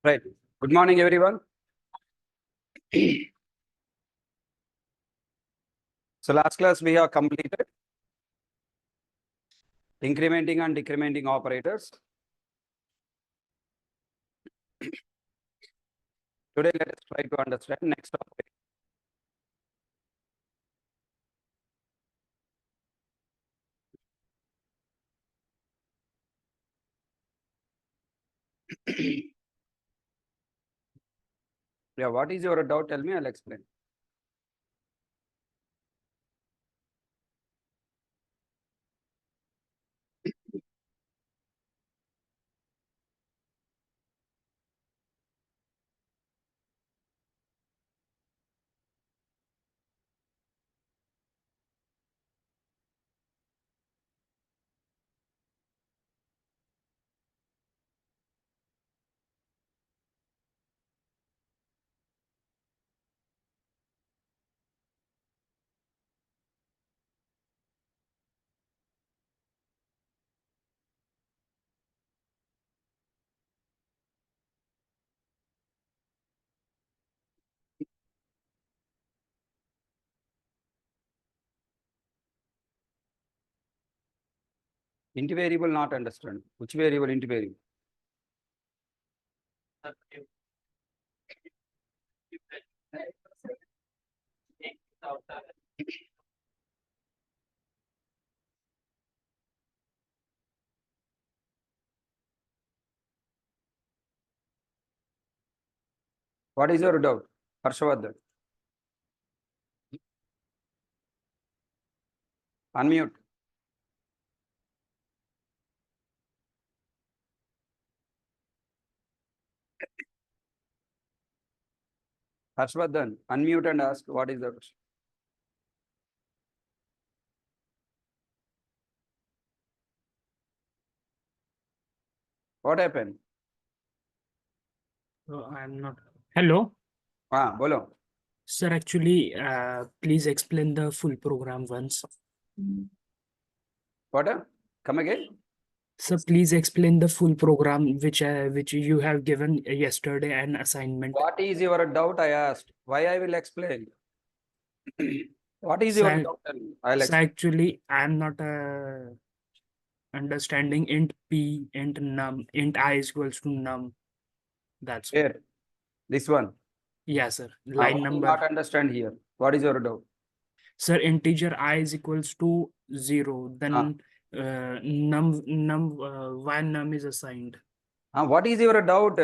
Right. Good morning, everyone. So last class we have completed incrementing and decrementing operators. Today let us try to understand next operator. Yeah, what is your doubt? Tell me, I'll explain. Int variable not understand. Which variable int variable? What is your doubt? Harshvardhan. Unmute. Harshvardhan, unmute and ask what is the question. What happened? I'm not. Hello, Bolo. sir. Actually, please explain the full program once. What? Come again? Sir, please explain the full program which you have given yesterday an assignment. What is your doubt? I asked. Why I will explain. What is your Sir, doubt? Tell me. I'll sir, explain. actually, I'm not understanding int p, int num, int I is equals to num. That's Here, this one. yeah, sir. What Line do you number. not understand here? What is your doubt? Sir, integer I is equals to 0. Then why num is assigned. What is your doubt?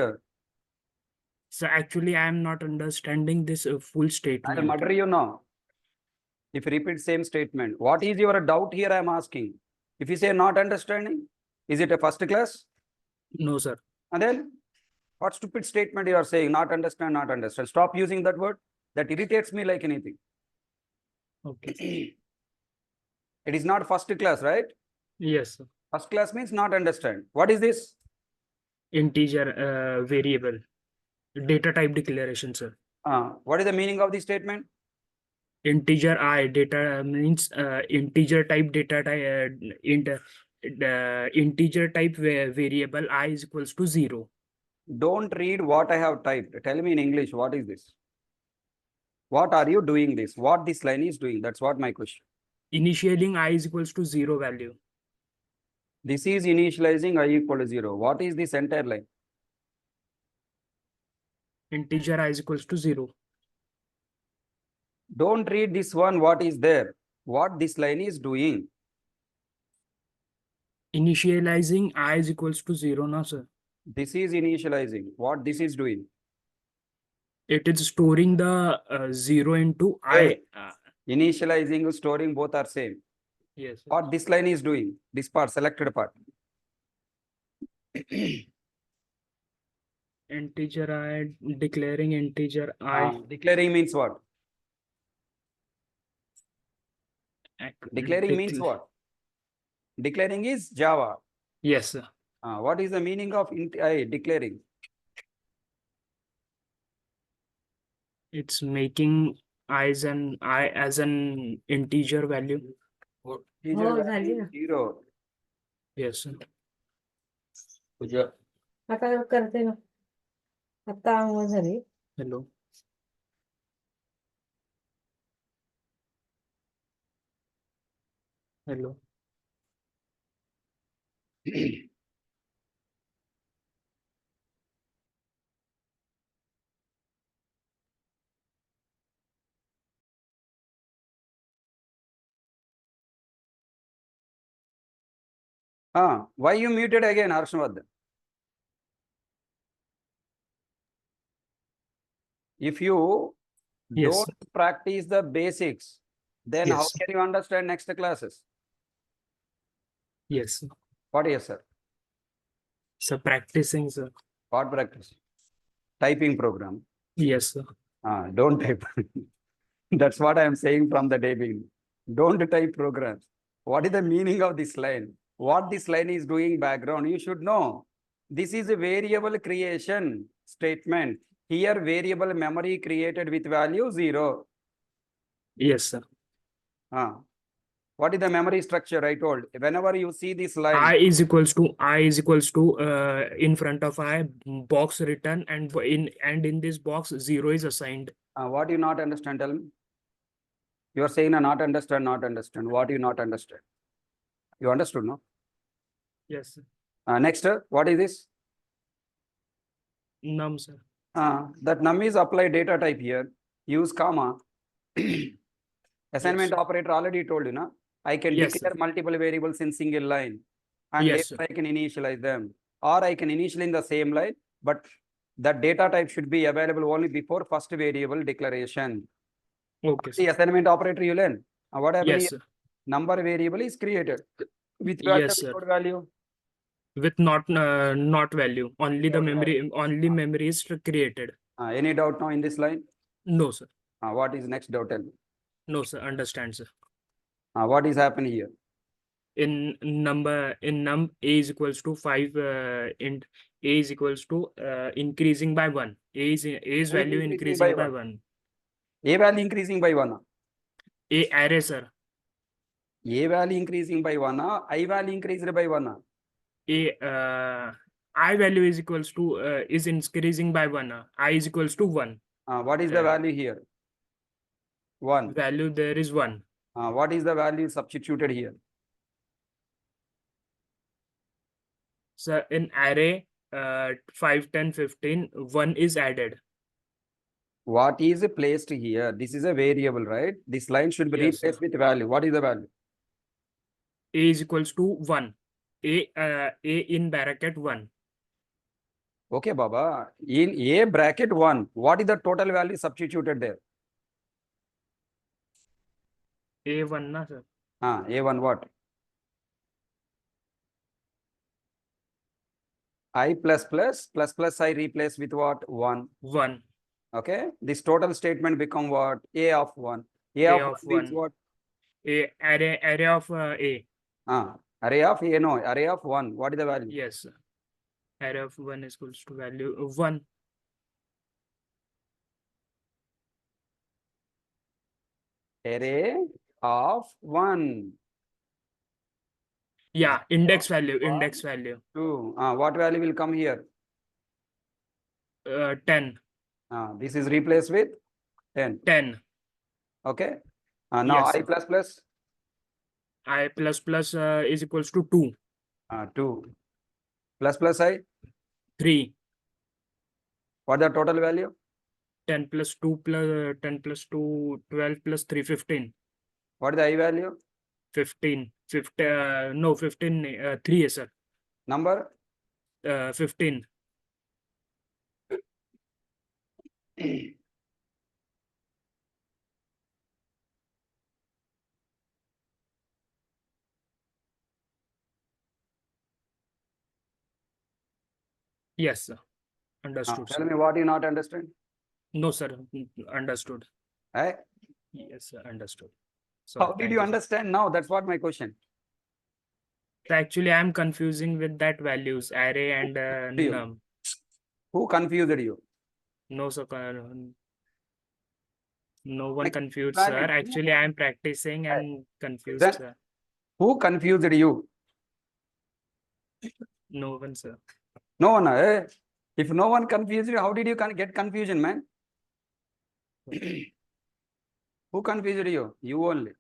So actually, I am not understanding this full I'll statement. murder you now. If you repeat same statement, what is your doubt here? I am asking. If you say not understanding, is it a first class? No, sir. And then what stupid statement you are saying? Not understand, not understand. Stop using that word. That irritates me like anything. Okay. It is not first class, right? Yes, sir. First class means not understand. What is this? Integer variable. Data type declaration, sir. What is the meaning of this statement? Integer I data means integer type data type integer type variable I is equals to 0. Don't read what I have typed. Tell me in English, what is this? What are you doing this? What this line is doing? That's what my question. Initialing I is equals to 0 value. This is initializing I equal to 0. What is this entire line? Integer I is equals to 0. Don't read this one, what is there. What this line is doing. Initializing I is equals to 0, no, sir. This is initializing. What this is doing. It is storing the 0 into Yes. I. Initializing, storing, both are same. Yes, sir. What this line is doing. This part, selected part. Integer I, declaring integer I. Declaring means what? Declaring means what? Declaring is Java. Yes, sir. What is the meaning of declaring? It's making I as an integer value. Integer value is 0. Yes, sir. आता करते ना. आता आंघोळ झाली. Hello. Hello. Why you muted again, Harshvardhan? If you Yes, don't practice the basics, then how Yes. can you understand next classes? Yes. What is, sir? So practicing, sir. What practice? Typing program. Yes, sir. Don't type. That's what I am saying from the day beginning. Don't type programs. What is the meaning of this line? What this line is doing background, you should know. This is a variable creation statement. Here, variable memory created with value 0. Yes, sir. What is the memory structure I told? Whenever you see this line, I is equals to in front of I box written and in this box 0 is assigned. what you not understand, tell me. You are saying not understand, not understand. What you not understand? You understood, no? Yes, sir. Next, what is this? Num, sir. That num is applied data type here. Use comma. Assignment Yes. operator already told you, no? I can Yes, declare sir. multiple variables in single line. And Yes, later I can initialize them. Or I can initialize in the same line, but that data type should be available only before first variable declaration. Okay, The sir. assignment operator you learn. What happened Yes, here? sir. Number variable is created. With value, Yes, sir. without value. With not value. Only the memory is created. Any doubt now in this line? No, sir. What is next doubt? Tell me. No, sir. Understand, sir. What is happening here? In num A is equals to 5 int A is equals to increasing by 1. A is value increasing by 1. A value increasing by 1. A array, sir. A value increasing by 1. I value increased by 1. I value is equals to is increasing by 1. I is equals to 1. What is the value here? 1. Value there is 1. What is the value substituted here? So in array 5, 10, 15, 1 is added. What is placed here? This is a variable, right? This line should be Yes, replaced sir. with value. What is the value? A is equals to 1. A in bracket 1. Okay, Baba. In A bracket 1, what is the total value substituted there? A1, na, sir. A1 what? I plus I replace with what? 1. 1. Okay. This total statement become what? A of 1. A A of of 1 means 1. what? Array of A. Array of A, no. Array of 1. What is the value? Yes, sir. Array of 1 is equals to value 1. Array of 1. Yeah, index value. 2. What value will come here? 10. This is replaced with 10. 10. Okay. Now Yes, I sir. plus I plus is equals to 2. 2. Plus I. 3. What the total value? 10 plus 2 plus 10 plus 2, 12 plus 3, 15. What is the I value? 15. 15. 3, sir. Number? 15. Yes, sir. Understood, Tell sir. me what you not understand. No, sir. Understood. Eh? Yes, sir. Understood. How Sorry, did thank you sir. understand now? That's what my question. Actually, I'm confusing with that values array and you? num. Who confused you? No, sir. No one Like, confused, that sir. is- Actually, I'm practicing and confused, Then sir. who confused you? No one, sir. No one, eh? If no one confused you, how did you get confusion, man? Who confused you? You only.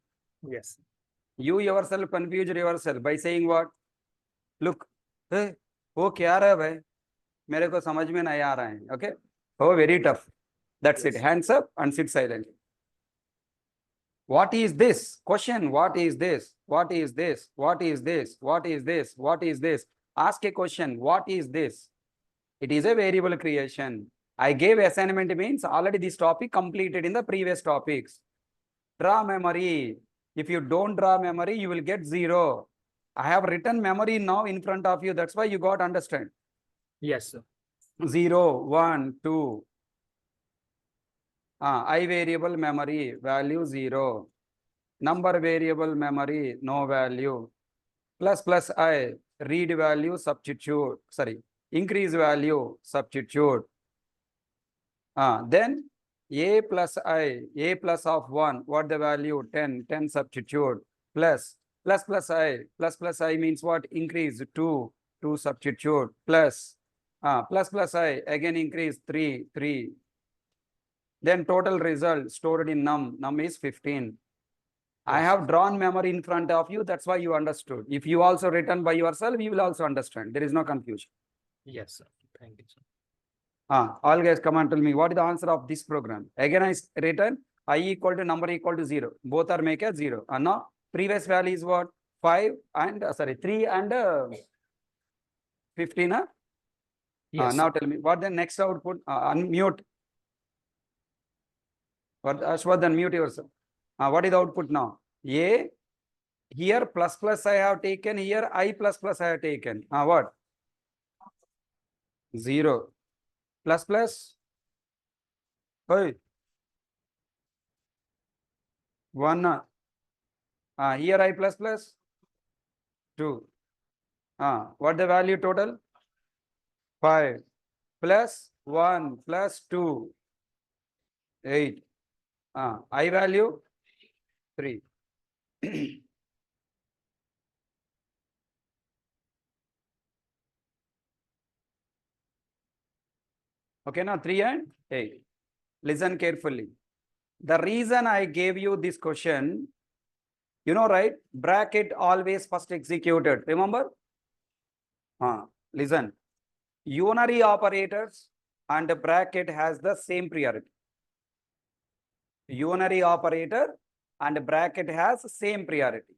Yes. You yourself confused yourself by saying what? Look, hey, वो क्या रहा है भाई? मेरे को समझ में नहीं आ रहा है. Okay? Oh, very tough. That's it. Yes. Hands up and sit silently. What is this? Question. What is this? What is this? What is this? What is this? What is this? Ask a question. What is this? It is a variable creation. I gave assignment means already this topic completed in the previous topics. Draw memory. If you don't draw memory, you will get 0. I have written memory now in front of you. That's why you got understand. Yes, sir. 0, 1, 2. I variable memory, value 0. Number variable memory, no value. Plus I, read value, substitute. Sorry, increase value, substitute. Then a plus I, a plus of 1, what the value? 10, 10 substitute. Plus I means what? Increase 2, 2 substitute. Plus I, again increase 3, 3. Then total result stored in num is 15. I Yes. have drawn memory in front of you. That's why you understood. If you also written by yourself, you will also understand. There is no confusion. Yes, sir. Thank you, sir. All guys come and tell me what is the answer of this program. Again, I written I equal to number equal to 0. Both are make as 0. And now previous value is what? 5 and 3 and 15. Yes, Now sir. tell me what the next output. Unmute. What Ashwath, unmute yourself. What is the output now? A. Here plus I have taken. Here I plus I have taken. What? 0. Plus. Hey. 1. Here I plus 2. What the value total? 5. Plus 1 plus 2. 8. I value 3. Okay, now 3 and 8. Listen carefully. The reason I gave you this question, you know, right? Bracket always first executed. Remember? Listen. Unary operators and bracket has the same priority. Unary operator and bracket has same priority.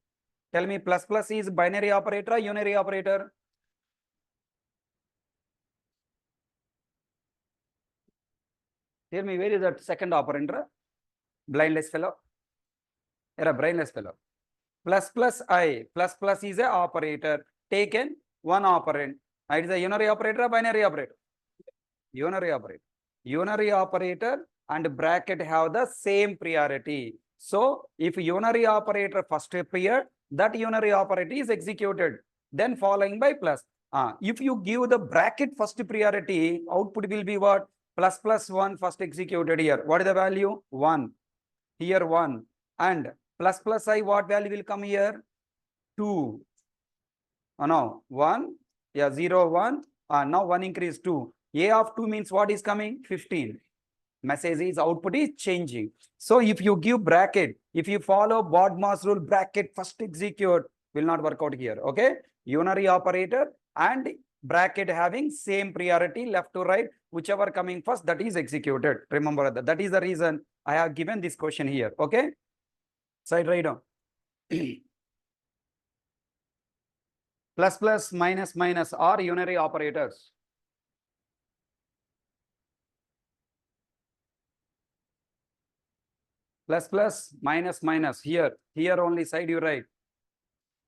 Tell me, plus is binary operator or unary operator? Tell me, where is that second operator? Blindless fellow. Era brainless fellow. Plus is a operator taken one operand. It is a unary operator or binary operator? Unary operator. Unary operator and bracket have the same priority. So if unary operator first appeared, that unary operator is executed. Then following by plus. If you give the bracket first priority, output will be what? Plus 1 first executed here. What is the value? 1. Here 1. And plus I, what value will come here? 2. Now 1. Yeah, 0, 1. Now 1 increase 2. A of 2 means what is coming? 15. Message is output is changing. So if you give bracket, if you follow BODMAS rule, bracket first execute will not work out here. Okay. Unary operator and bracket having same priority left to right, whichever coming first, that is executed. Remember that. That is the reason I have given this question here. Okay. Side right down. Plus minus are unary operators. Plus minus here only side you write.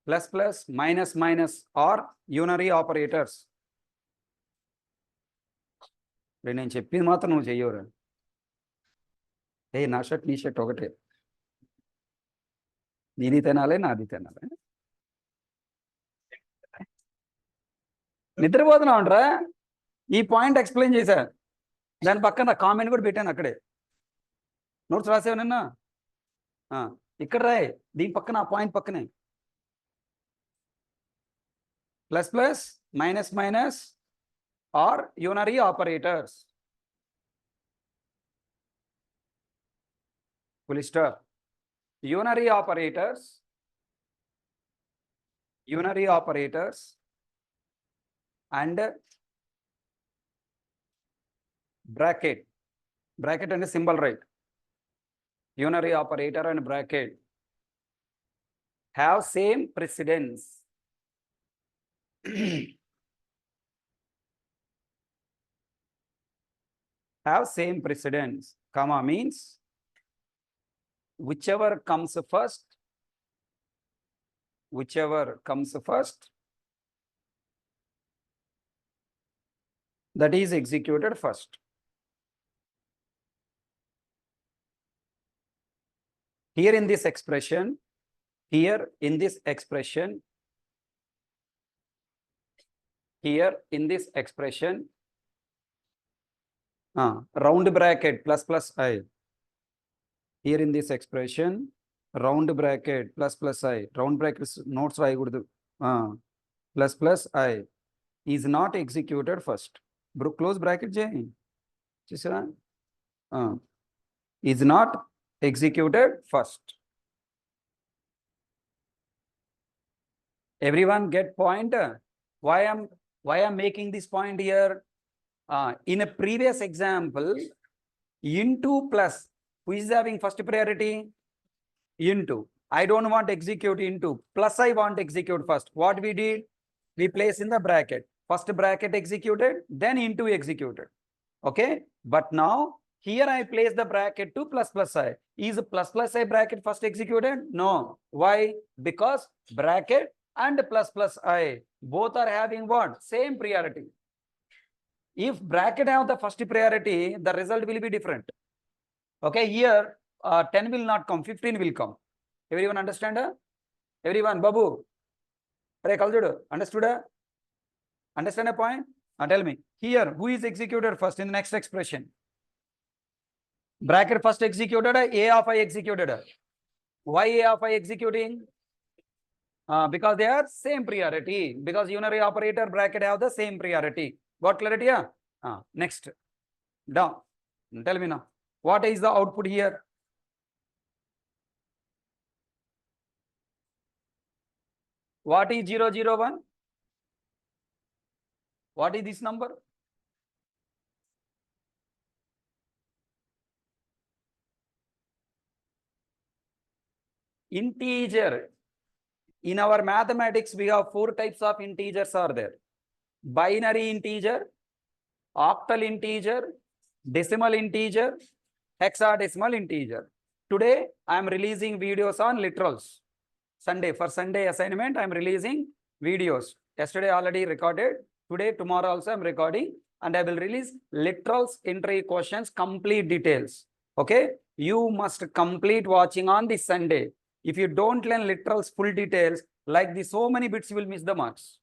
Plus minus are unary operators. నేను చెప్పింది మాత్రం నువ్వు చెయ్యవురా. నా shirt నీ shirt ఒకటే, నీది తినాలి నాది తినాలి. నిద్రపోతున్నావు అంటరా? ఈ పాయింట్ ఎక్స్ప్లెయిన్ చేశా, దాని పక్కన కామెంట్ కూడా పెట్టాను అక్కడే. నోట్స్ రాసావు నిన్న? ఇక్కడ రాయి, దీని పక్కన ఆ పాయింట్ పక్కనే. Plus minus or unary operators. Full stop. Unary operators and bracket and a symbol, right? Unary operator and bracket have same precedence. Have same precedence. Comma means whichever comes first, that is executed first. Here in this expression, round bracket plus I. Here in this expression, round bracket plus I. Round bracket notes plus I is not executed first. Close bracket J. Is not executed first. Everyone get point? Why I'm making this point here? In a previous example, into plus, who is having first priority? Into. I don't want execute into. Plus I want execute first. What we did? We place in the bracket. First bracket executed, then into executed. Okay. But now here I place the bracket to plus I. Is plus I bracket first executed? No. Why? Because bracket and plus I both are having what? Same priority. If bracket have the first priority, the result will be different. Okay, here 10 will not come, 15 will come. Everyone understand? Everyone, Babu, understood? Understand a point? Tell me, here, who is executed first in the next expression? Bracket first executed, A of I executed. Why A of I executing? Because they are same priority. Because unary operator bracket have the same priority. Got clarity? Next. Down. Tell me now. What is the output here? What is 001? What is this number? Integer. In our mathematics, we have 4 types of integers are there. Binary integer, octal integer, decimal integer, hexadecimal integer. Today, I am releasing videos on literals. For Sunday assignment, I am releasing videos. Yesterday already recorded. Today, tomorrow also I am recording. And I will release literals entry questions, complete details. Okay? You must complete watching on this Sunday. If you don't learn literals full details, like this, so many bits you will miss the marks.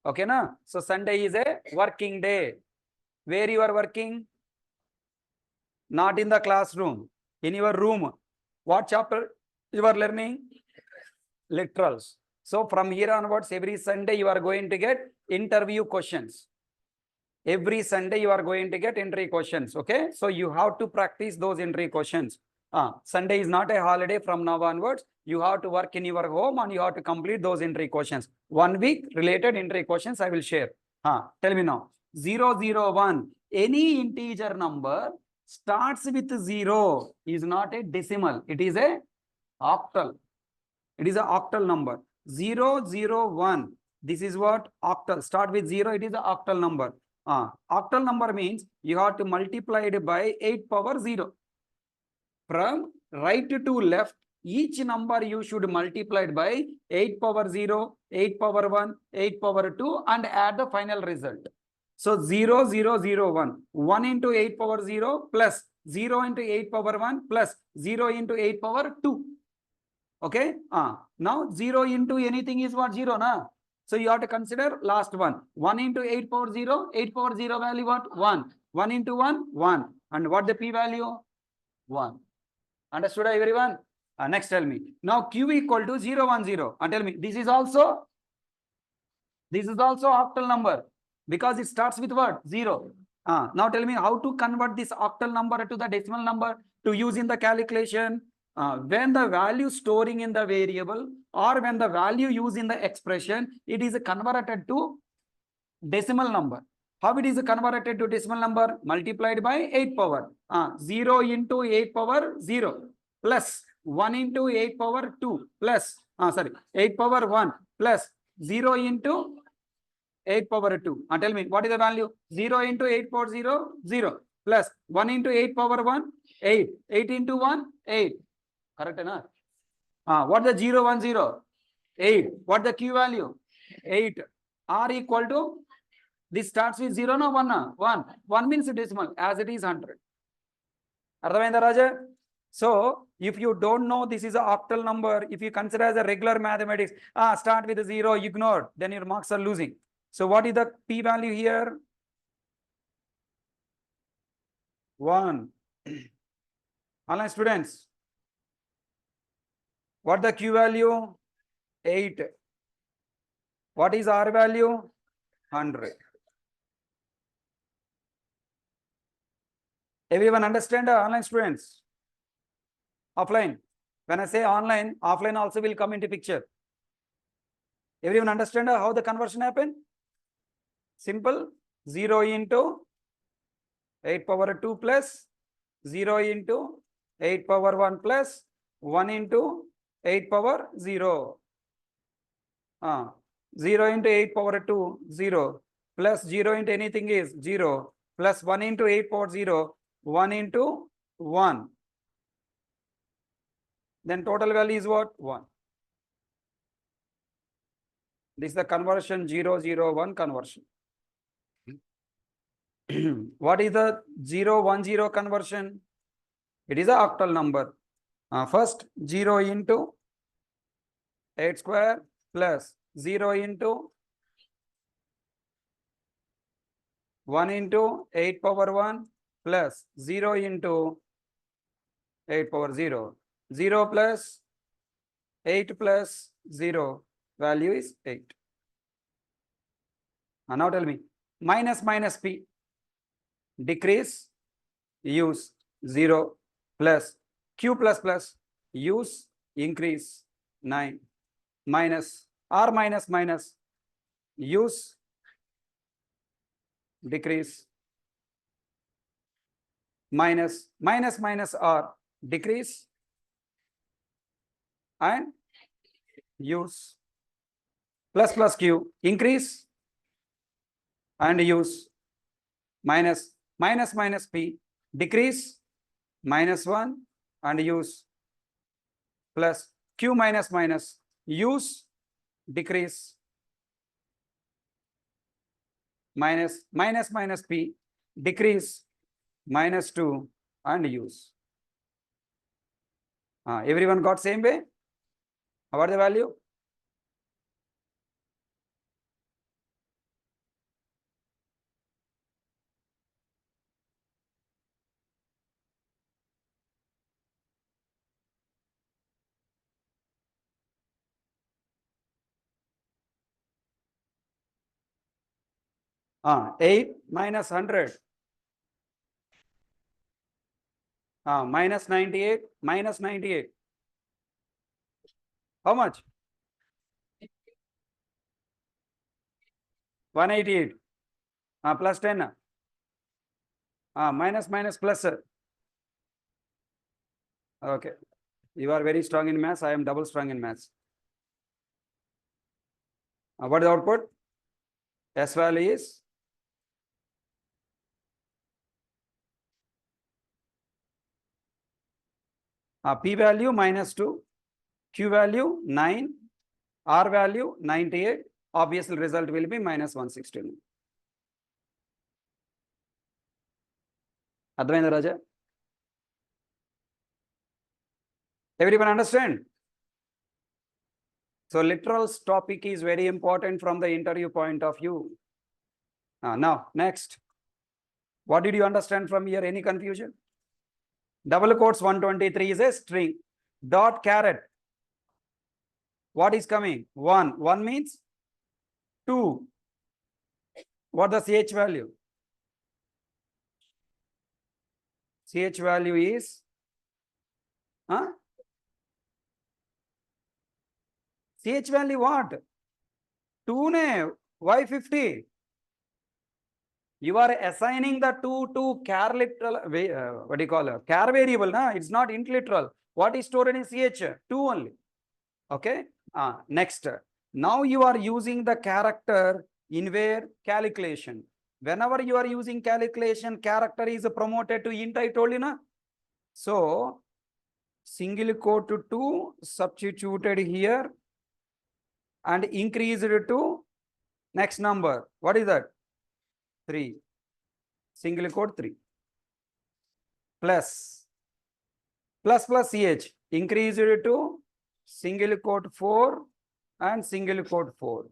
Okay, na? So Sunday is a working day. Where you are working? Not in the classroom, in your room. What chapter you are learning? Literals. So from here onwards, every Sunday you are going to get interview questions. Every Sunday you are going to get entry questions. Okay, so you have to practice those entry questions. Sunday is not a holiday. From now onwards, you have to work in your home and you have to complete those entry questions. 1 week related entry questions I will share. Tell me now. 001. Any integer number starts with 0 is not a decimal. It is a octal. It is an octal number. 001. This is what? Octal. Start with 0. It is an octal number. Octal number means you have to multiply it by 8 power 0. From right to left, each number you should multiply it by 8 power 0, 8 power 1, 8 power 2 and add the final result. So 0001. 1 into 8 power 0 plus 0 into 8 power 1 plus 0 into 8 power 2. Okay. Now 0 into anything is what? 0, na? So you have to consider last one. 1 into 8 power 0, 8 power 0 value what? 1. 1 into 1, 1. And what the p value? 1. Understood everyone? Next tell me. Now q equal to 010. And tell me, this is also octal number. because it starts with what? 0. Now tell me how to convert this octal number to the decimal number to use in the calculation. When the value storing in the variable or when the value used in the expression, it is converted to decimal number. How it is converted to decimal number? Multiplied by 8 power. 0 into 8 power 0 plus 1 into 8 power 2 plus 8 power 1 plus 0 into 8 power 2. Tell me, what is the value? 0 into 8 power 0, 0 plus 1 into 8 power 1, 8. 8 into 1, 8. Correct enough? What the 0, 1, 0? 8. What the Q value? 8. R equal to, this starts with 0, no 1, no? 1. 1 means decimal, as it is 100. Ardhamainda Raja? So, if you don't know this is an octal number, if you consider as a regular mathematics, start with a 0, ignore, then your marks are losing. So, what is the P value here? 1. Online students, what the Q value? 8. What is R value? 100. Everyone understand, online students? Offline. When I say online, offline also will come into picture. Everyone understand how the conversion happened? Simple. 0 into 8 power 2 plus 0 into 8 power 1 plus 1 into 8 power 0. 0 into 8 power 2, 0 plus 0 into anything is 0 plus 1 into 8 power 0, 1 into 1. Then total value is what? 1. This is the conversion 0, 0, 1 conversion. What is the 0, 1, 0 conversion? It is a octal number. First 0 into 8 square plus 0 into 1 into 8 power 1 plus 0 into 8 power 0. 0 plus 8 plus 0, value is 8. Now tell me, minus minus P, decrease, use 0 plus Q plus plus, use, increase 9 minus R minus minus, use, decrease minus minus minus R, decrease and use, plus plus Q, increase and use, minus minus minus P, decrease, minus 1 and use, plus Q minus minus, use, decrease, minus minus minus P, decrease, minus 2 and use. Everyone got same way? What is the value? Ah, 8 minus 100. Minus 98, minus 98. How much? 188. Plus 10. Minus minus plus. Okay. You are very strong in maths. I am double strong in maths. What is the output? S value is P value minus 2, Q value 9, R value 98. Obviously, result will be minus 169. Advaita Raja? Everyone understand? So, literals topic is very important from the interview point of view. Now, next. What did you understand from here? Any confusion? Double quotes 123 is a string. Dot caret. What is coming? 1. 1 means 2. What the CH value? CH value is, huh? CH value what? 2 ne, why 50? You are assigning the 2 to char literal, what do you call it? Char variable, na? It's not int literal. What is stored in CH? 2 only. Okay. Next. Now you are using the character in where calculation. Whenever you are using calculation, character is promoted to int, I told you, na? So, single quote to 2 substituted here and increased to next number. What is that? 3. Single quote 3. Plus ch increased to single quote 4 and single quote 4.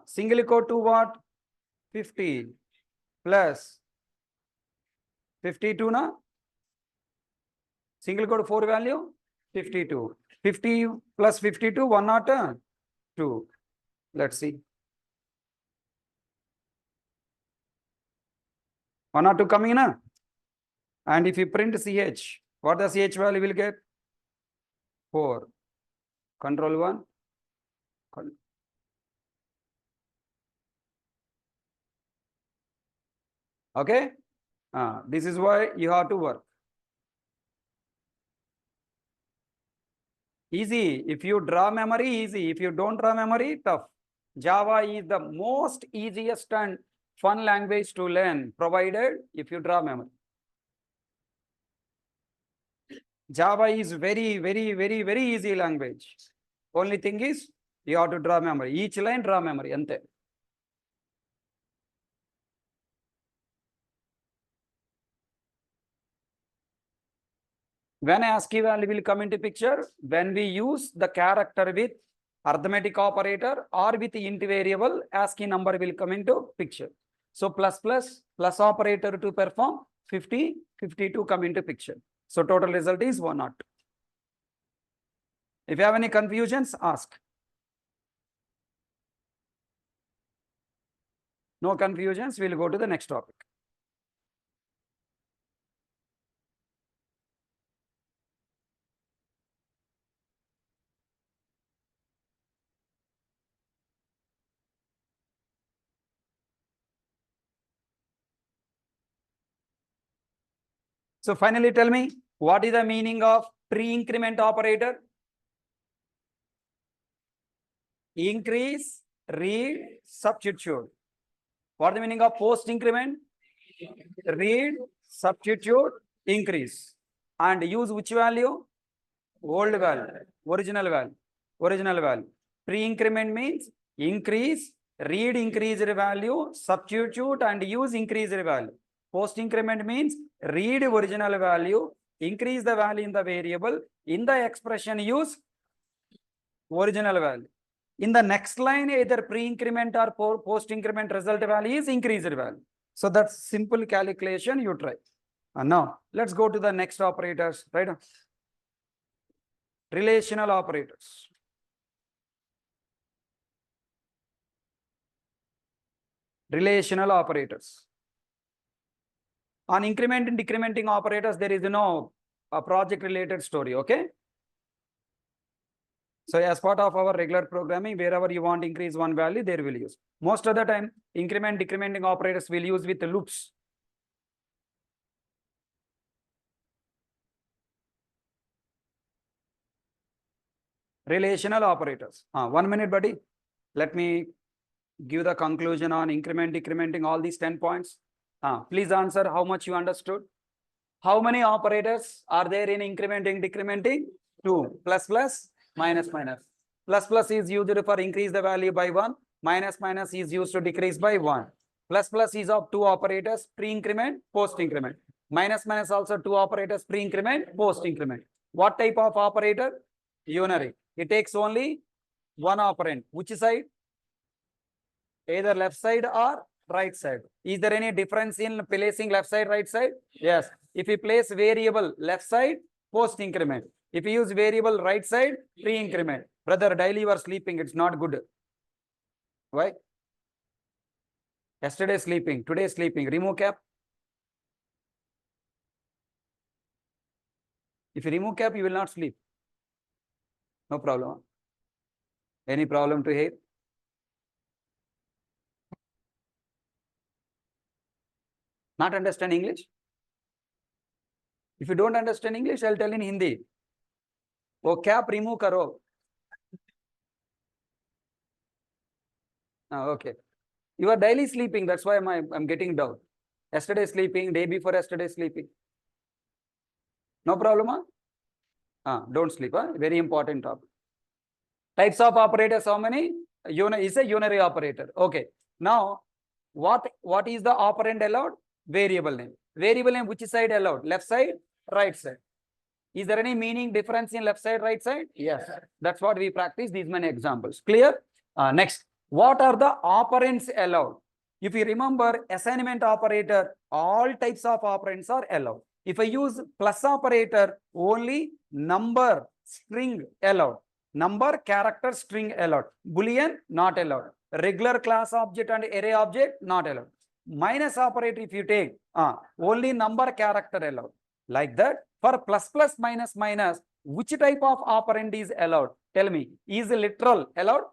Single quote to what? 50 plus 52 na? Single quote 4 value 52. 50 plus 52 102. Let's see. 102 coming na? And if you print ch, what the ch value will get? 4. Control 1. Okay. This is why you have to work. Easy. If you draw memory, easy. If you don't draw memory, tough. Java is the most easiest and fun language to learn, provided if you draw memory. Java is very, very, very, very easy language. Only thing is, you have to draw memory. Each line draw memory. Ante. When ASCII value will come into picture, when we use the character with arithmetic operator or with int variable, ASCII number will come into picture. So plus operator to perform 50, 52 come into picture. So total result is 102. If you have any confusions, ask. No confusions, we'll go to the next topic. So finally tell me, what is the meaning of pre-increment operator? Increase, read, substitute. What is the meaning of post-increment? Read, substitute, increase. And use which value? Old value, original value. Pre-increment means increase, read increased value, substitute and use increased value. Post-increment means read original value, increase the value in the variable. In the expression, use original value. In the next line, either pre-increment or post-increment result value is increased value. So that's simple calculation you try. And now let's go to the next operators, right? Relational operators. Relational operators. On increment and decrementing operators, there is no project related story, okay? So as part of our regular programming, wherever you want to increase one value, there will use. Most of the time, increment, decrementing operators will use with the loops. Relational operators. 1 minute, buddy. Let me give the conclusion on increment, decrementing, all these 10 points. Please answer how much you understood. How many operators are there in incrementing, decrementing? 2. Plus, minus. Plus is used for increase the value by 1. Minus is used to decrease by 1. Plus is of 2 operators, pre-increment, post-increment. Minus also 2 operators, pre-increment, post-increment. What type of operator? Unary. It takes only one operand. Which side? Either left side or right side. Is there any difference in placing left side, right side? Yes. If you place variable left side, post-increment. If you use variable right side, pre-increment. Brother, daily you are sleeping. It's not good. Why? Yesterday sleeping, today sleeping. Remove cap. If you remove cap, you will not sleep. No problem. Any problem to hear? Not understand English? If you don't understand English, I'll tell in Hindi. वो cap remove करो. Okay. You are daily sleeping. That's why I'm getting down. Yesterday sleeping, day before yesterday sleeping. No problem, huh? Don't sleep, huh? Very important topic. Types of operators, how many? Is a unary operator. Okay. Now, what is the operand allowed? Variable name. Variable name, which side allowed? Left side, right side. Is there any meaning difference in left side, right side? Yes. That's what we practice. These many examples. Clear? Next, what are the operands allowed? If you remember assignment operator, all types of operands are allowed. If I use plus operator, only number, string allowed. Number, character, string allowed. Boolean, not allowed. Regular class object and array object, not allowed. Minus operator, if you take, only number, character allowed. Like that. For plus plus minus minus, which type of operand is allowed? Tell me. Is literal allowed?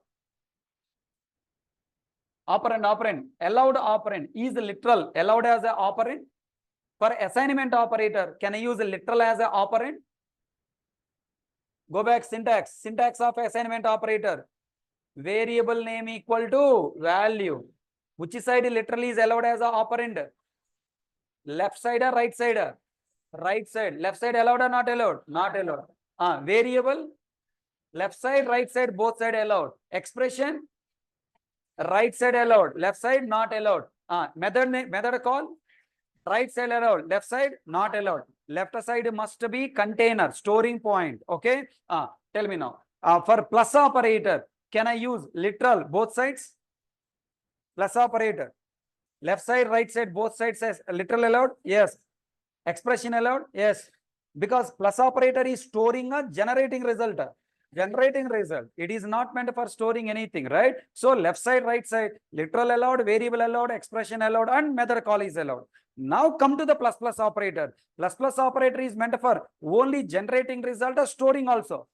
Operand. Allowed operand. Is literal allowed as an operand? For assignment operator, can I use literal as an operand? Go back syntax. Syntax of assignment operator. Variable name equal to value. Which side literally is allowed as an operand? Left side or right side? Right side. Left side allowed or not allowed? Not allowed. Variable. Left side, right side, both side allowed. Expression. Right side allowed. Left side not allowed. Method call. Right side allowed. Left side not allowed. Left side must be container, storing point. Okay. Tell me now. For plus operator, can I use literal both sides? Plus operator. Left side, right side, both sides says literal allowed? Yes. Expression allowed? Yes. Because plus operator is storing a generating result. Generating result. It is not meant for storing anything, right? So left side, right side, literal allowed, variable allowed, expression allowed, and method call is allowed. Now come to the plus plus operator. Plus plus operator is meant for only generating result or storing also.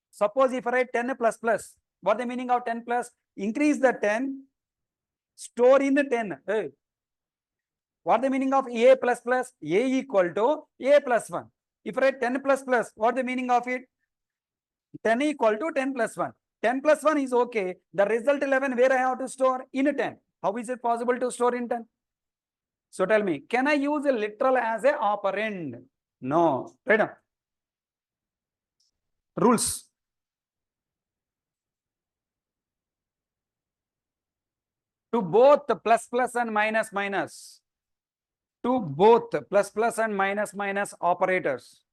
Suppose if I write 10 plus plus, what the meaning of 10 plus? Increase the 10, store in the 10. Hey. What the meaning of a plus plus? A equal to a plus 1. If I write 10 plus plus, what the meaning of it? 10 equal to 10 plus 1. 10 plus 1 is okay. The result 11 where I have to store? In 10. How is it possible to store in 10? So tell me, can I use a literal as a operand? No. Right now. Rules. To both plus plus and minus minus. To both plus plus and minus minus operators.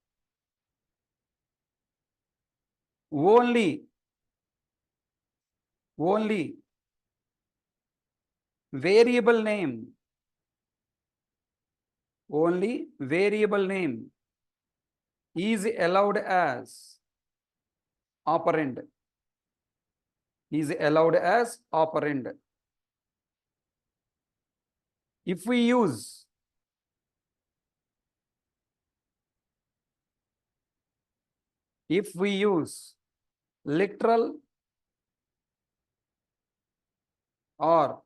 Only variable name. Only variable name is allowed as operand. Is allowed as operand. If we use literal or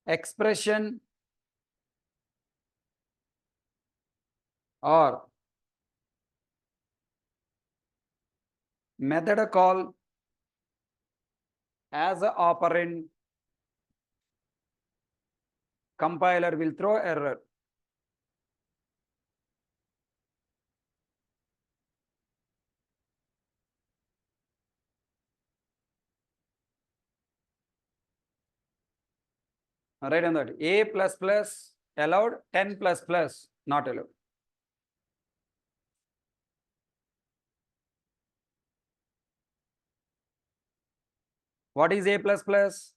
expression or method call as an operand, compiler will throw error. Right on that. A plus plus allowed, 10 plus plus not allowed. What is A plus plus?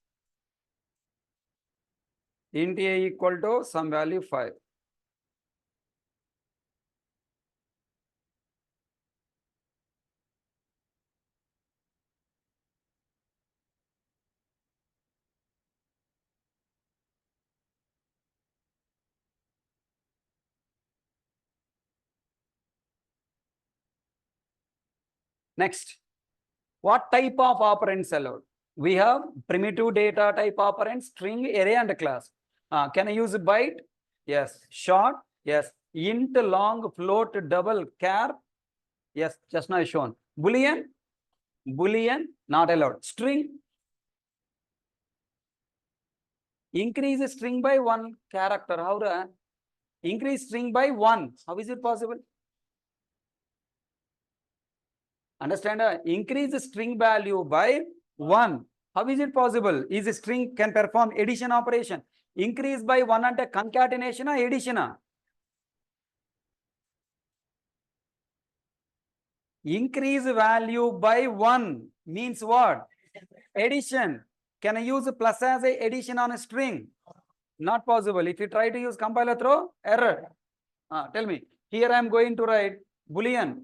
Int A equal to some value 5. Next, what type of operands allowed? We have primitive data type operands, string, array, and class. Can I use byte? Yes. Short? Yes. Int, long, float, double, char? Yes, just now shown. Boolean? Boolean, not allowed. String? Increase string by one character. How to increase string by one? How is it possible? Understand? Increase the string value by 1. How is it possible? Is a string can perform addition operation? Increase by 1 ante concatenation or addition? Increase value by 1 means what? Addition. Can I use plus as a addition on a string? Not possible. If you try to use compiler throw, error. Tell me. Here I am going to write Boolean.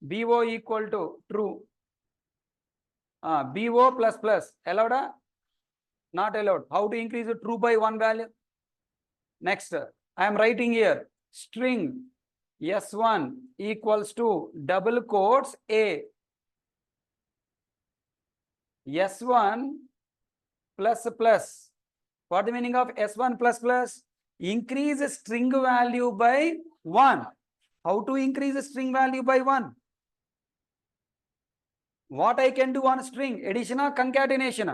BO equal to true. BO plus plus. Allowed? Not allowed. How to increase the true by 1 value? Next, I am writing here string S1 equals to double quotes A. S1 plus plus. What the meaning of S1 plus plus? Increase the string value by 1. How to increase the string value by 1? What I can do on string? Addition or concatenation?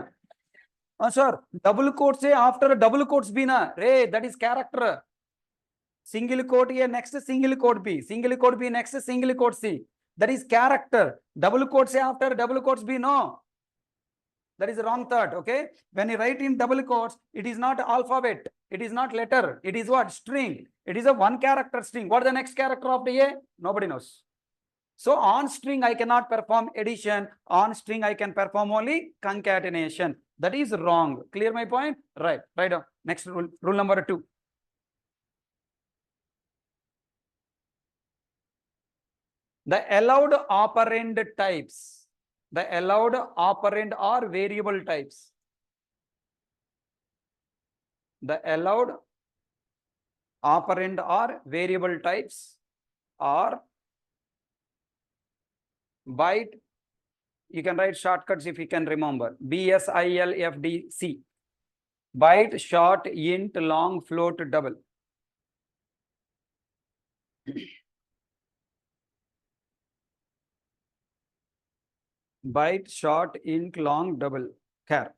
Sir, double quotes say after double quotes B na. Ray, that is character. Single quote A next single quote B. Single quote B next single quote C. That is character. Double quotes say after double quotes B. No. That is the wrong thought. Okay. When you write in double quotes, it is not alphabet. It is not letter. It is what? String. It is a one character string. What is the next character of the A? Nobody knows. So on string, I cannot perform addition. On string, I can perform only concatenation. That is wrong. Clear my point? Right. Right down. Next rule. Rule number 2. The allowed operand types. The allowed operand or variable types. The allowed operand or variable types are byte. You can write shortcuts if you can remember. BSILFDC. Byte, short, int, long, float, double. Byte, short, int, long, double, char.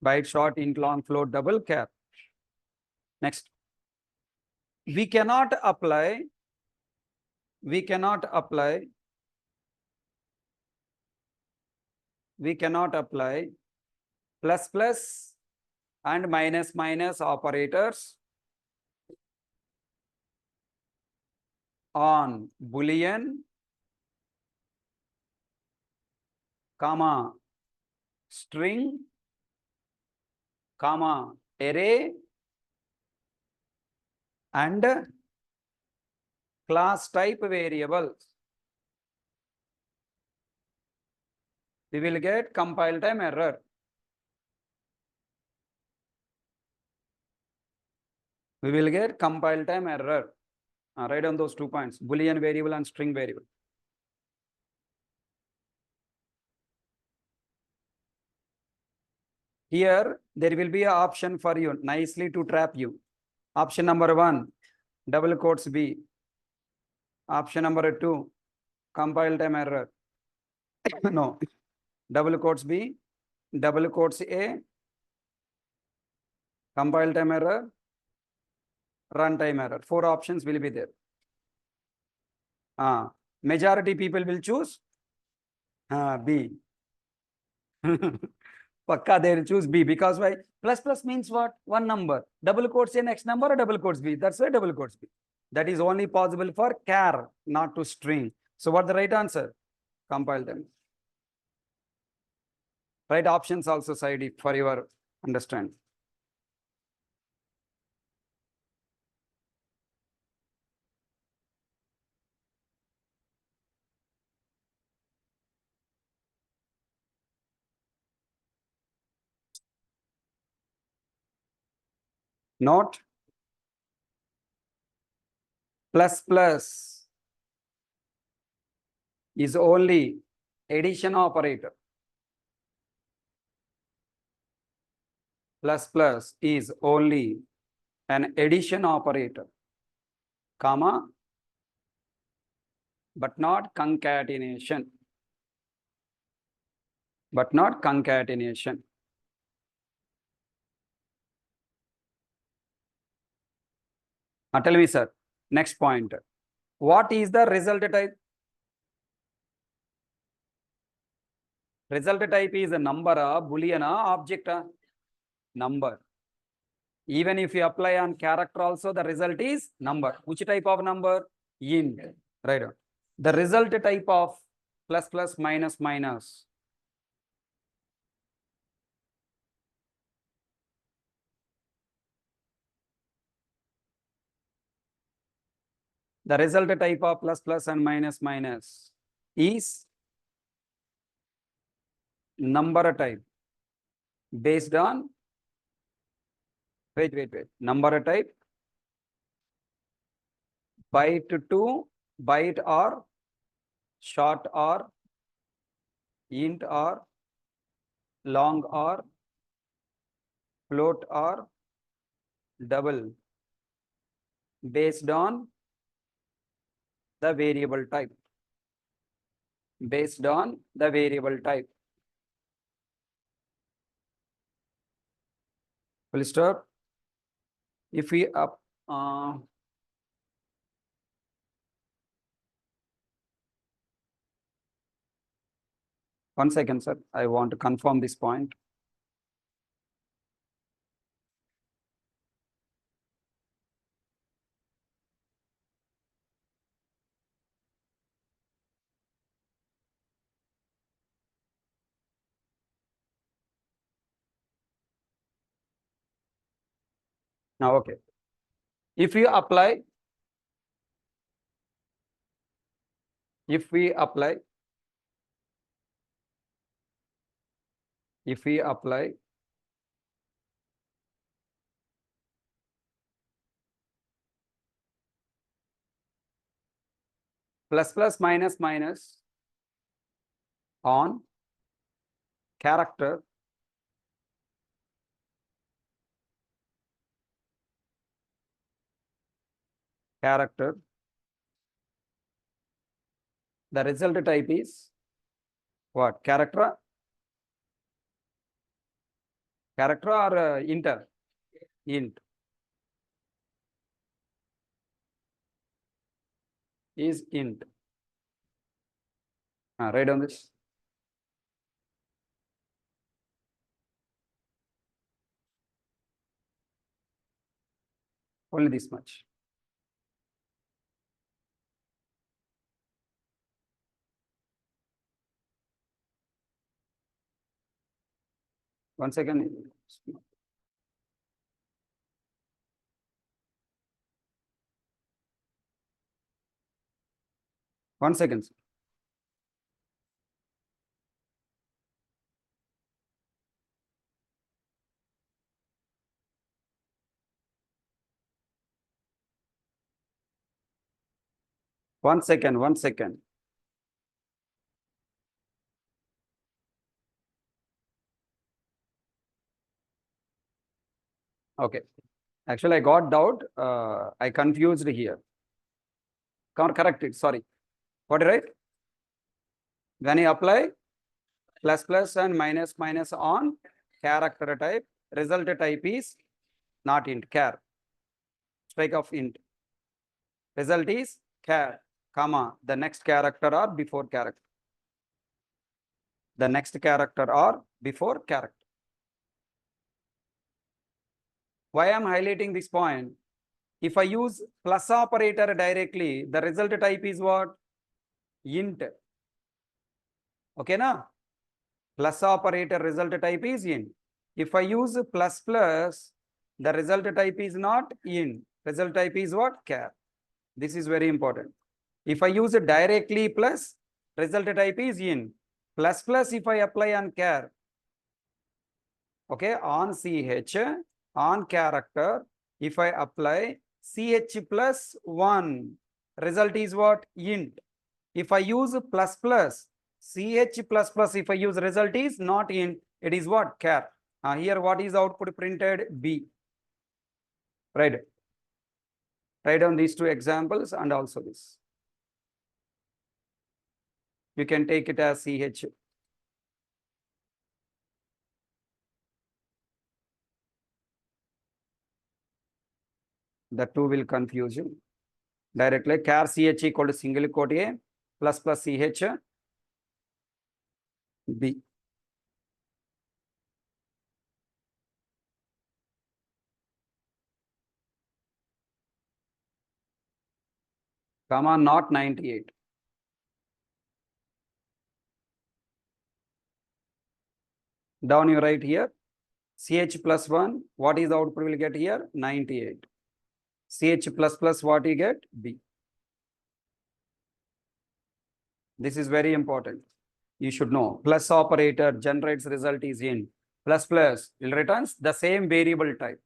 Byte, short, int, long, float, double, char. Next. We cannot apply plus plus and minus minus operators on Boolean, comma, string, comma, array, and class type variables. We will get compile time error. We will get compile time error. Write down those 2 points, Boolean variable and string variable. Here, there will be an option for you, nicely to trap you. Option number 1, double quotes B. Option number 2, compile time error. No, double quotes B, double quotes A, compile time error, runtime error. 4 options will be there. Majority people will choose B. Pakka, they will choose B because why? Plus plus means what? One number. Double quotes A next number or double quotes B. That's why double quotes B. That is only possible for char, not to string. So what the right answer? Compile them. Right options also side for your understanding. Not plus plus is only addition operator. Plus plus is only an addition operator, comma, but not concatenation. But not concatenation. Tell me, sir. Next point. What is the result type? Result type is a number, boolean, object, number. Even if you apply on character also, the result is number. Which type of number? Int. Right. The result type of plus plus minus minus. The result type of plus plus and minus minus is number type based on wait. Number type byte to byte or short or int or long or float or double based on the variable type. Based on the variable type. Full stop. If we up one second, sir. I want to confirm this point. Now, okay. If we apply plus plus minus minus on character the result type is what? Character or inter? Int is int. Write on this. Only this much. One second. One second. One second. Okay. Actually, I got doubt. I confused here. Correct it. Sorry. What right? When you apply plus plus and minus minus on character type, result type is not int, char. Strike of int. Result is char, comma, the next character or before character. The next character or before character. Why I am highlighting this point? If I use plus operator directly, the result type is what? Int. Okay, na? Plus operator result type is int. If I use plus plus, the result type is not int. Result type is what? Char. This is very important. If I use it directly plus, result type is int. Plus plus if I apply on char. Okay, on ch, on character, if I apply ch plus 1, result is what? Int. If I use plus plus, ch plus plus, if I use result is not int, it is what? Char. Here what is output printed? B. Right. Write down these two examples and also this. You can take it as ch. The two will confuse you. Directly char ch equal to single quote A plus plus ch B. Comma not 98. Down you write here ch plus 1. What is the output will get here? 98. ch plus plus what you get? B. This is very important. You should know. Plus operator generates result is in. Plus plus will returns the same variable type.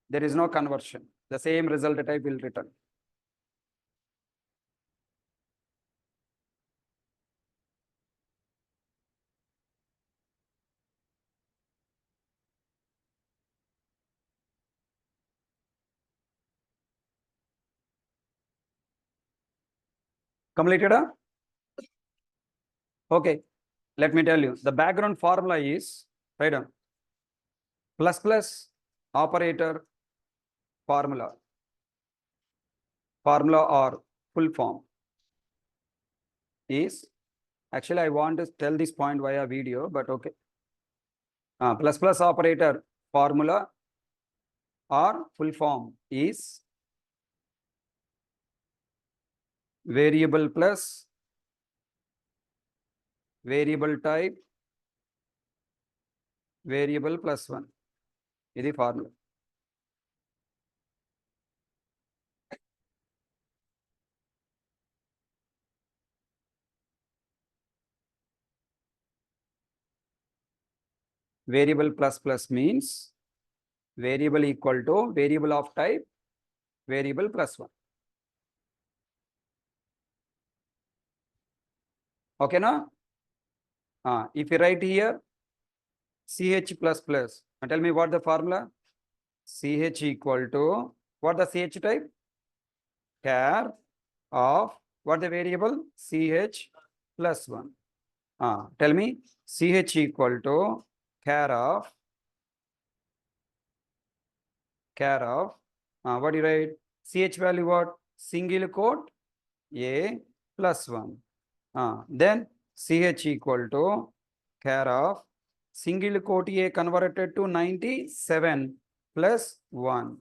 There is no conversion. The same result type will return. Completed? Okay. Let me tell you. The background formula is, write down, plus plus operator formula. Formula or full form is, actually I want to tell this point via video, but okay. Plus plus operator formula or full form is variable plus variable type variable plus 1. This is formula. Variable plus plus means variable equal to variable of type variable plus 1. Okay, now? If you write here ch plus plus, and tell me what the formula? Ch equal to, what the ch type? Char of, what the variable? Ch plus 1. Tell me ch equal to char of, what do you write? Ch value what? Single quote A plus 1. Then ch equal to char of single quote A converted to 97 plus 1.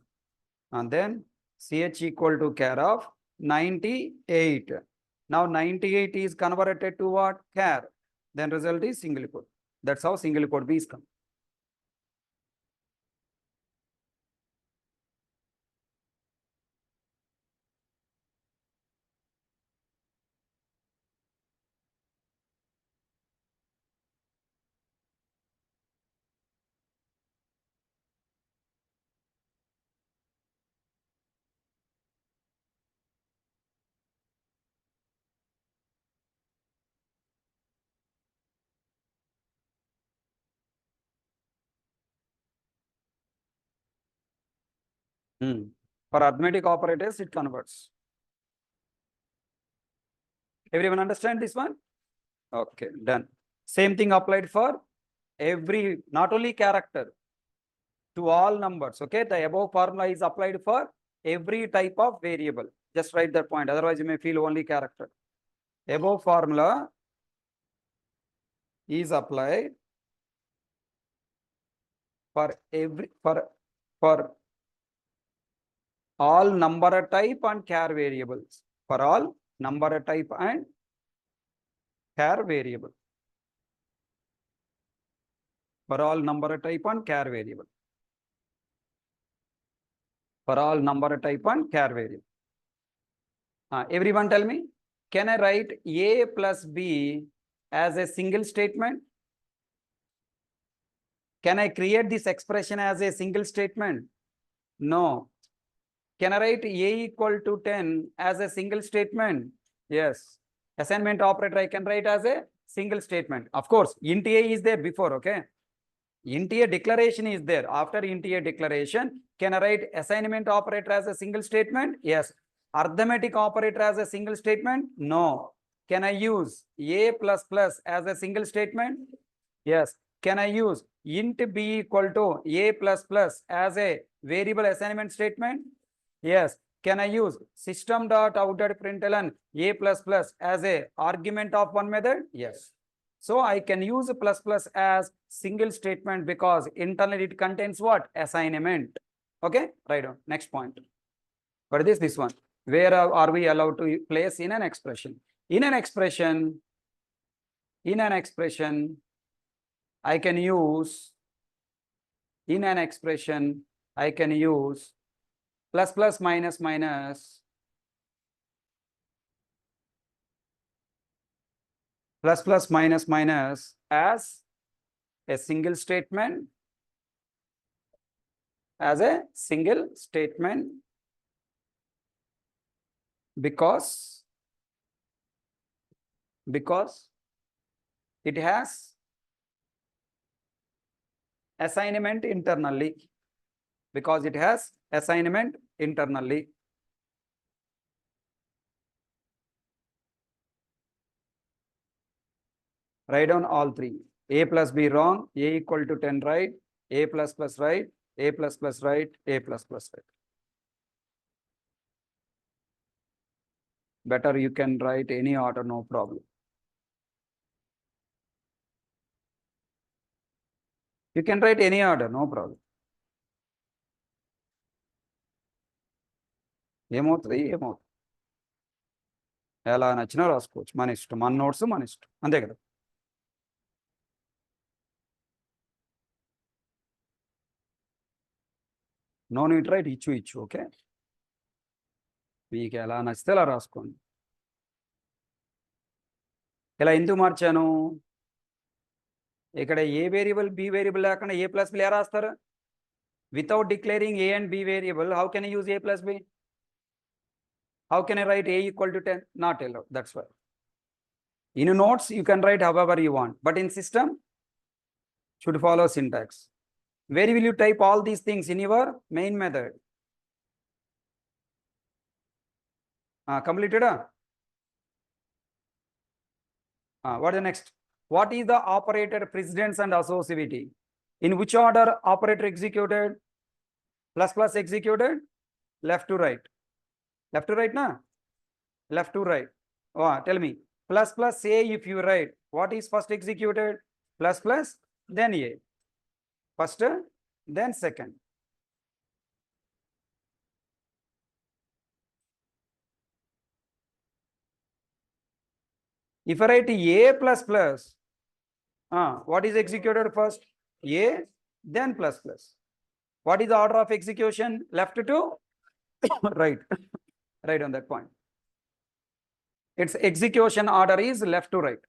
And then ch equal to char of 98. Now 98 is converted to what? Char. Then result is single quote. That's how single quote B is come. For arithmetic operators, it converts. Everyone understand this one? Okay, done. Same thing applied for every, not only character, to all numbers. Okay, the above formula is applied for every type of variable. Just write that point. Otherwise, you may feel only character. Above formula is applied for every, for all number type and char variables. For all number type and char variable. For all number type and char variable. For all number type and char variable. Everyone tell me, can I write A plus B as a single statement? Can I create this expression as a single statement? No. Can I write A equal to 10 as a single statement? Yes. Assignment operator I can write as a single statement. Of course, int A is there before, okay? Int A declaration is there. After int A declaration, can I write assignment operator as a single statement? Yes. Arithmetic operator as a single statement? No. Can I use A plus plus as a single statement? Yes. Can I use int B equal to A plus plus as a variable assignment statement? Yes. Can I use system dot out dot println A plus plus as a argument of one method? Yes. So I can use plus plus as single statement because internally it contains what? Assignment. Okay, right on. Next point. What is this one? Where are we allowed to place in an expression? In an expression, I can use, in an expression, I can use plus plus minus minus, plus plus minus minus as a single statement, because it has assignment internally, Write down all three. A plus B wrong, A equal to 10 right, A plus plus right, A plus plus right, A plus plus right. Better you can write any order, no problem. You can write any order, no problem. ఏమవుతుంది ఎలా నచ్చినా రాసుకోవచ్చు, మన ఇష్టం, మన notes మన ఇష్టం, అంతే కదా. నో నీట్ రైట్ ఇచ్చు ఓకే, మీకు ఎలా నచ్చితే అలా రాసుకోండి. ఇలా ఎందుకు మార్చాను? ఇక్కడ ఏ వేరియబుల్ బి వేరియబుల్ లేకుండా ఏ ప్లస్ బి ఎలా రాస్తారు? Without declaring A and B variable how can use A plus B? How can I write A equal to 10? Not allowed. That's why. In notes, you can write however you want. But in system, should follow syntax. Where will you type all these things? In your main method. Completed? What is the next? What is the operator precedence and associativity? In which order operator executed? Plus plus executed? Left to right. Left to right, na? Left to right. Oh, tell me. Plus plus A if you write. What is first executed? Plus plus, then A. First, then second. If I write A plus plus, what is executed first? A, then plus plus. What is the order of execution? Left to right. Right on that point. Its execution order is left to right.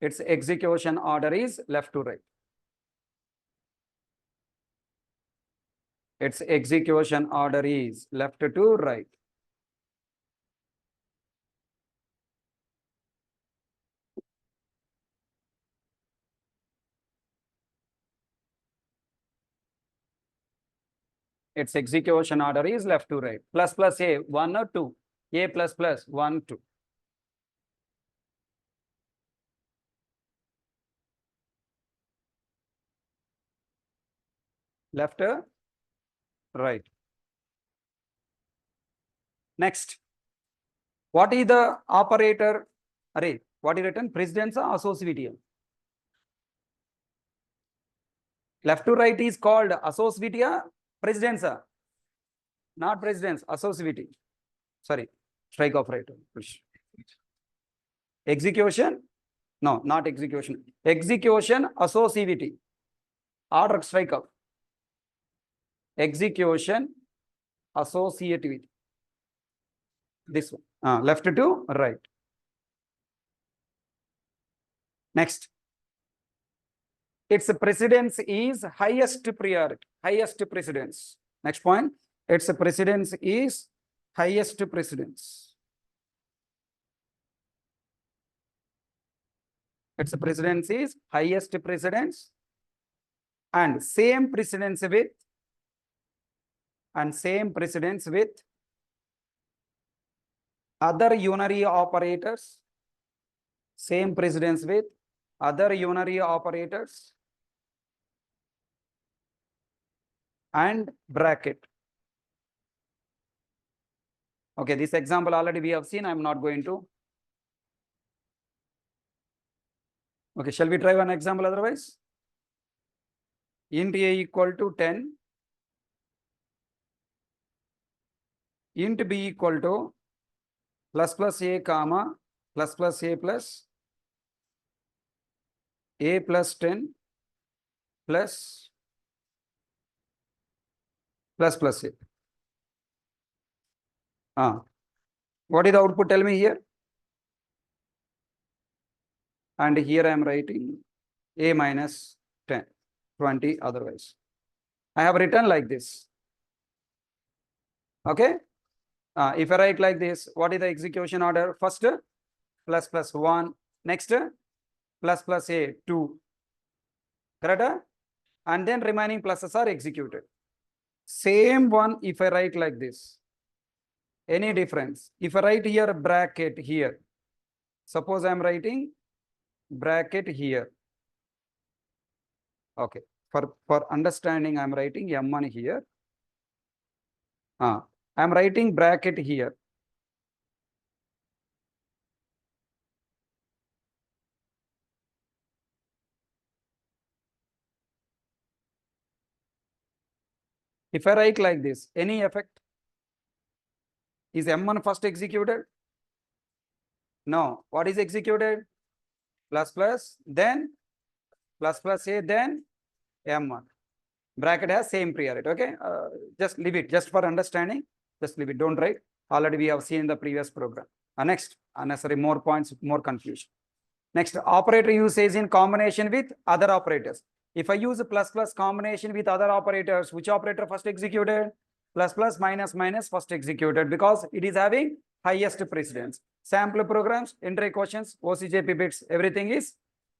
Its execution order is left to right. Its execution order is left to right. Its execution order is left to right. Plus plus A, 1 or 2. A plus plus, 1, 2. Left, right. Next. What is the operator? Array, what is written? Precedence or associativity? Left to right is called associativity. Precedence, not precedence, associativity. Sorry, strike operator. Execution, no, not execution. Execution, associativity. Order strike up. Execution, associativity. This one, left to right. Next. Its precedence is highest priority, highest precedence. Next point, its precedence is highest precedence. Its precedence is highest precedence and same precedence with other unary operators, same precedence with other unary operators and bracket. Okay, this example already we have seen. I'm not going to. Okay, shall we try one example otherwise? Int a equal to 10. Int b equal to plus a comma plus a plus 10 plus a. What is the output? Tell me here. And here I am writing a minus 10, 20 otherwise. I have written like this. Okay. If I write like this, what is the execution order? First, plus 1. Next, plus a 2. Correct? And then remaining pluses are executed. Same one if I write like this. Any difference? If I write here bracket here, suppose I am writing bracket here. Okay. For understanding, I am writing M1 here. I am writing bracket here. If I write like this, any effect? Is M1 first executed? No. What is executed? Plus, then plus a, then M1. Bracket has same priority. Okay. Just leave it. Just for understanding, just leave it. Don't write. Already we have seen in the previous program. Next, unnecessary more points, more confusion. Next, operator usage in combination with other operators. If I use a plus combination with other operators, which operator first executed? Plus minus first executed because it is having highest precedence. Sample programs, entry questions, OCJP bits, everything is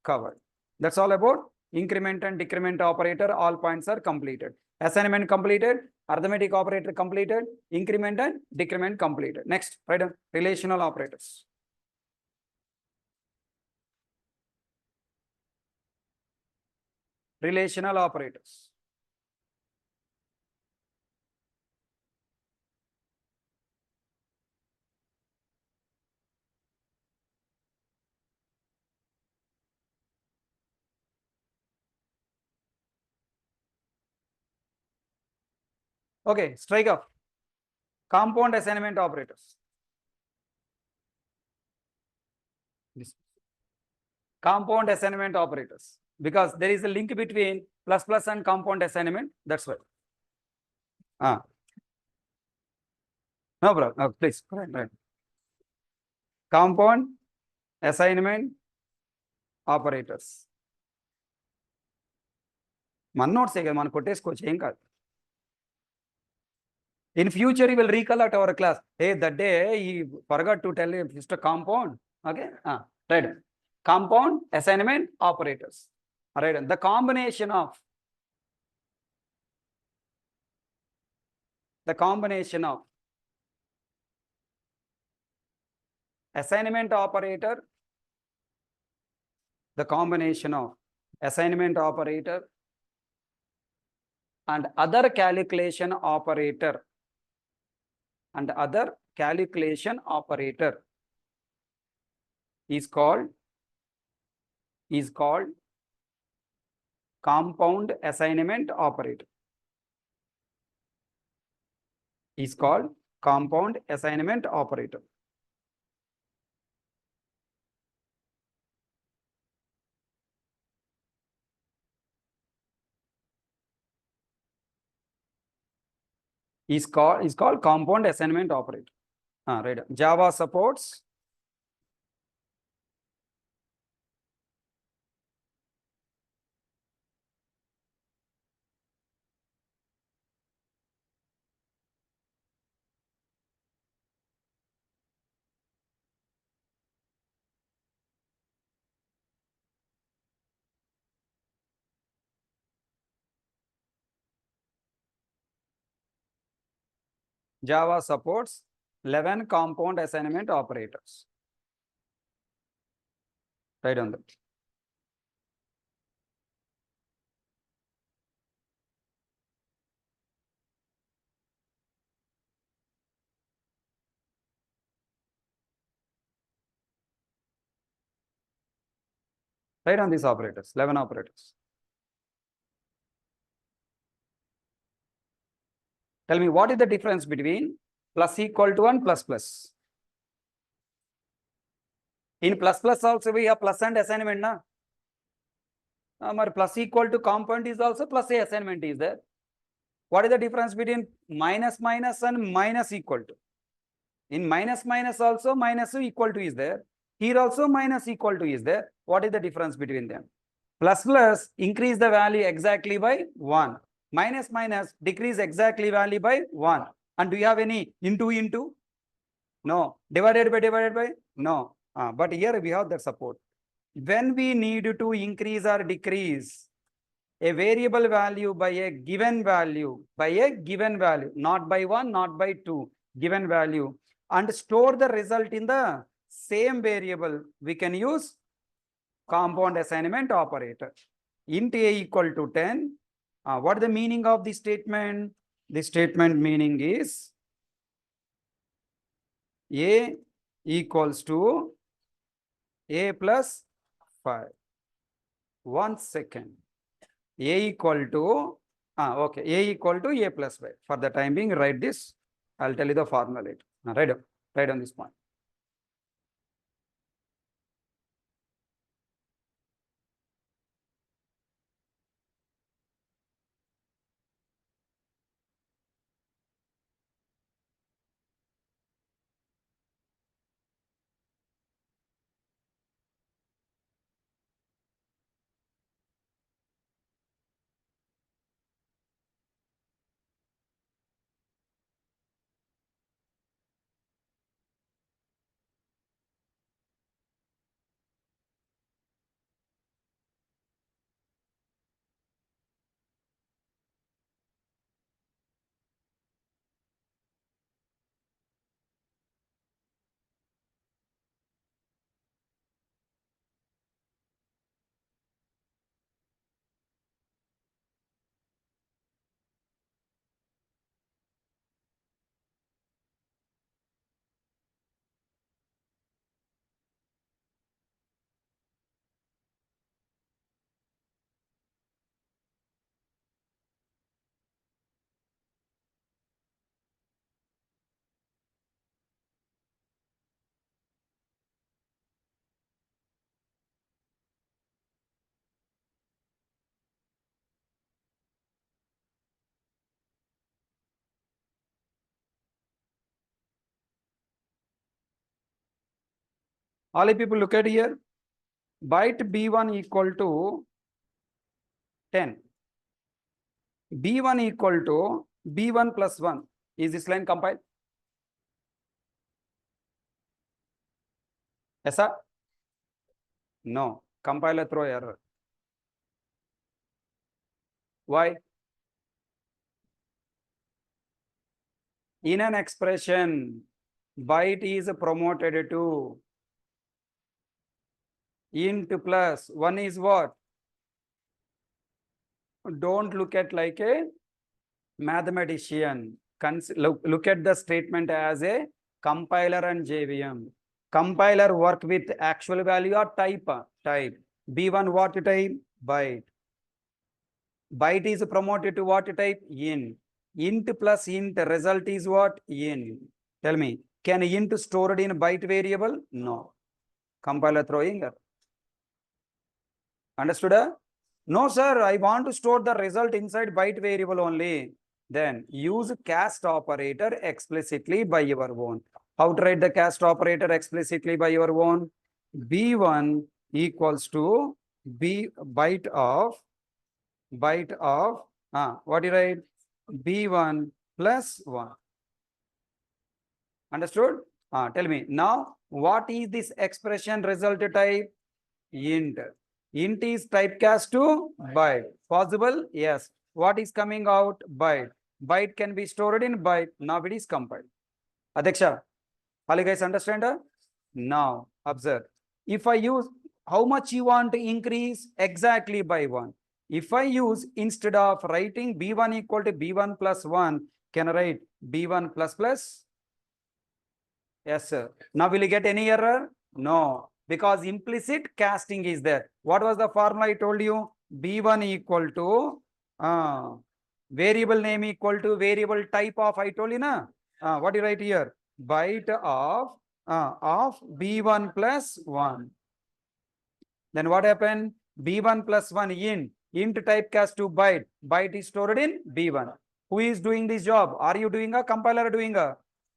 covered. That's all about increment and decrement operator. All points are completed. Assignment completed, arithmetic operator completed, increment and decrement completed. Next, right, relational operators. Relational operators. Okay, strike off. Compound assignment operators. This. Compound assignment operators, because there is a link between plus and compound assignment. That's why. No problem. No, please. Right. Compound assignment operators. Man notes again, man koteskochu em kaadu. In future, he will recollect our class. Hey, that day he forgot to tell him just a compound. Okay. Right. Compound assignment operators. Right. The combination of assignment operator, the combination of assignment operator and other calculation operator is called compound assignment operator. Is called compound assignment operator. Is called compound assignment operator. Right. Java supports Java supports 11 compound assignment operators. Right on that. Right on these operators, 11 operators. Tell me, what is the difference between plus equal to and plus plus? In plus plus also we have plus and assignment, na? Plus equal to compound is also plus a assignment is there. What is the difference between minus minus and minus equal to? In minus minus also minus equal to is there. Here also minus equal to is there. What is the difference between them? Plus plus increase the value exactly by 1. Minus minus decrease exactly value by 1. And do you have any into? No. Divided by? No. But here we have that support. When we need to increase or decrease a variable value by a given value, not by 1, not by 2, given value, and store the result in the same variable, we can use compound assignment operator. Int a equal to 10. What is the meaning of this statement? The statement meaning is a equals to a plus 5. 1 second. A equal to, okay, a equal to a plus 5. For the time being, write this. I'll tell you the formula later. Write on this point. All you people look at here. Byte B1 equal to 10. B1 equal to B1 plus 1. Is this line compiled? Yes, sir? No. Compiler throw error. Why? In an expression, byte is promoted to int plus 1 is what? Don't look at like a mathematician. Look at the statement as a compiler and JVM. Compiler work with actual value or type. B1 what type? Byte. Byte is promoted to what type? Int. Int plus int result is what? Int. Tell me, can int stored in byte variable? No. Compiler throwing error. Understood? No, sir, I want to store the result inside byte variable only. Then use cast operator explicitly by your own. How to write the cast operator explicitly by your own? B1 equals to byte of what do you write? B1 plus 1. Understood? Tell me now, what is this expression result type? Int. Int is typecast to byte. Possible? Yes. What is coming out? Byte. byte can be stored in byte. Now it is compiled. Adyaksha, all you guys understand? Now observe. If I use, how much you want to increase? Exactly by 1. If I use, instead of writing b1 equal to b1 plus 1, can I write b1 plus plus? Yes, sir. Now will you get any error? No, because implicit casting is there. What was the formula I told you? B1 equal to variable name equal to variable type of, I told you na. What do you write here? Byte of B1 plus 1. Then what happened? B1 plus 1 int typecast to byte. Byte is stored in B1. Who is doing this job? Are you doing a compiler doing a?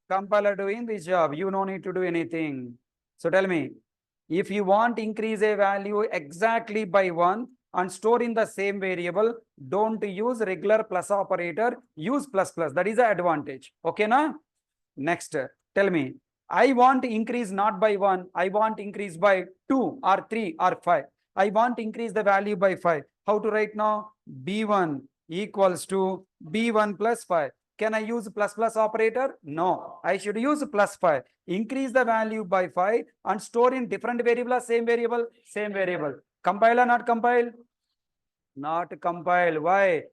Compiler doing this job. You no need to do anything. So tell me, if you want increase a value exactly by 1 and store in the same variable, don't use regular plus operator, use plus plus. That is the advantage. Okay, na? Next, tell me, I want increase not by 1, I want increase by 2 or 3 or 5. I want increase the value by 5. How to write now? B1 equals to B1 plus 5. Can I use plus plus operator? No, I should use plus 5. Increase the value by 5 and store in different variable or same variable? Same variable. Compile or not compile? Not compile. Why?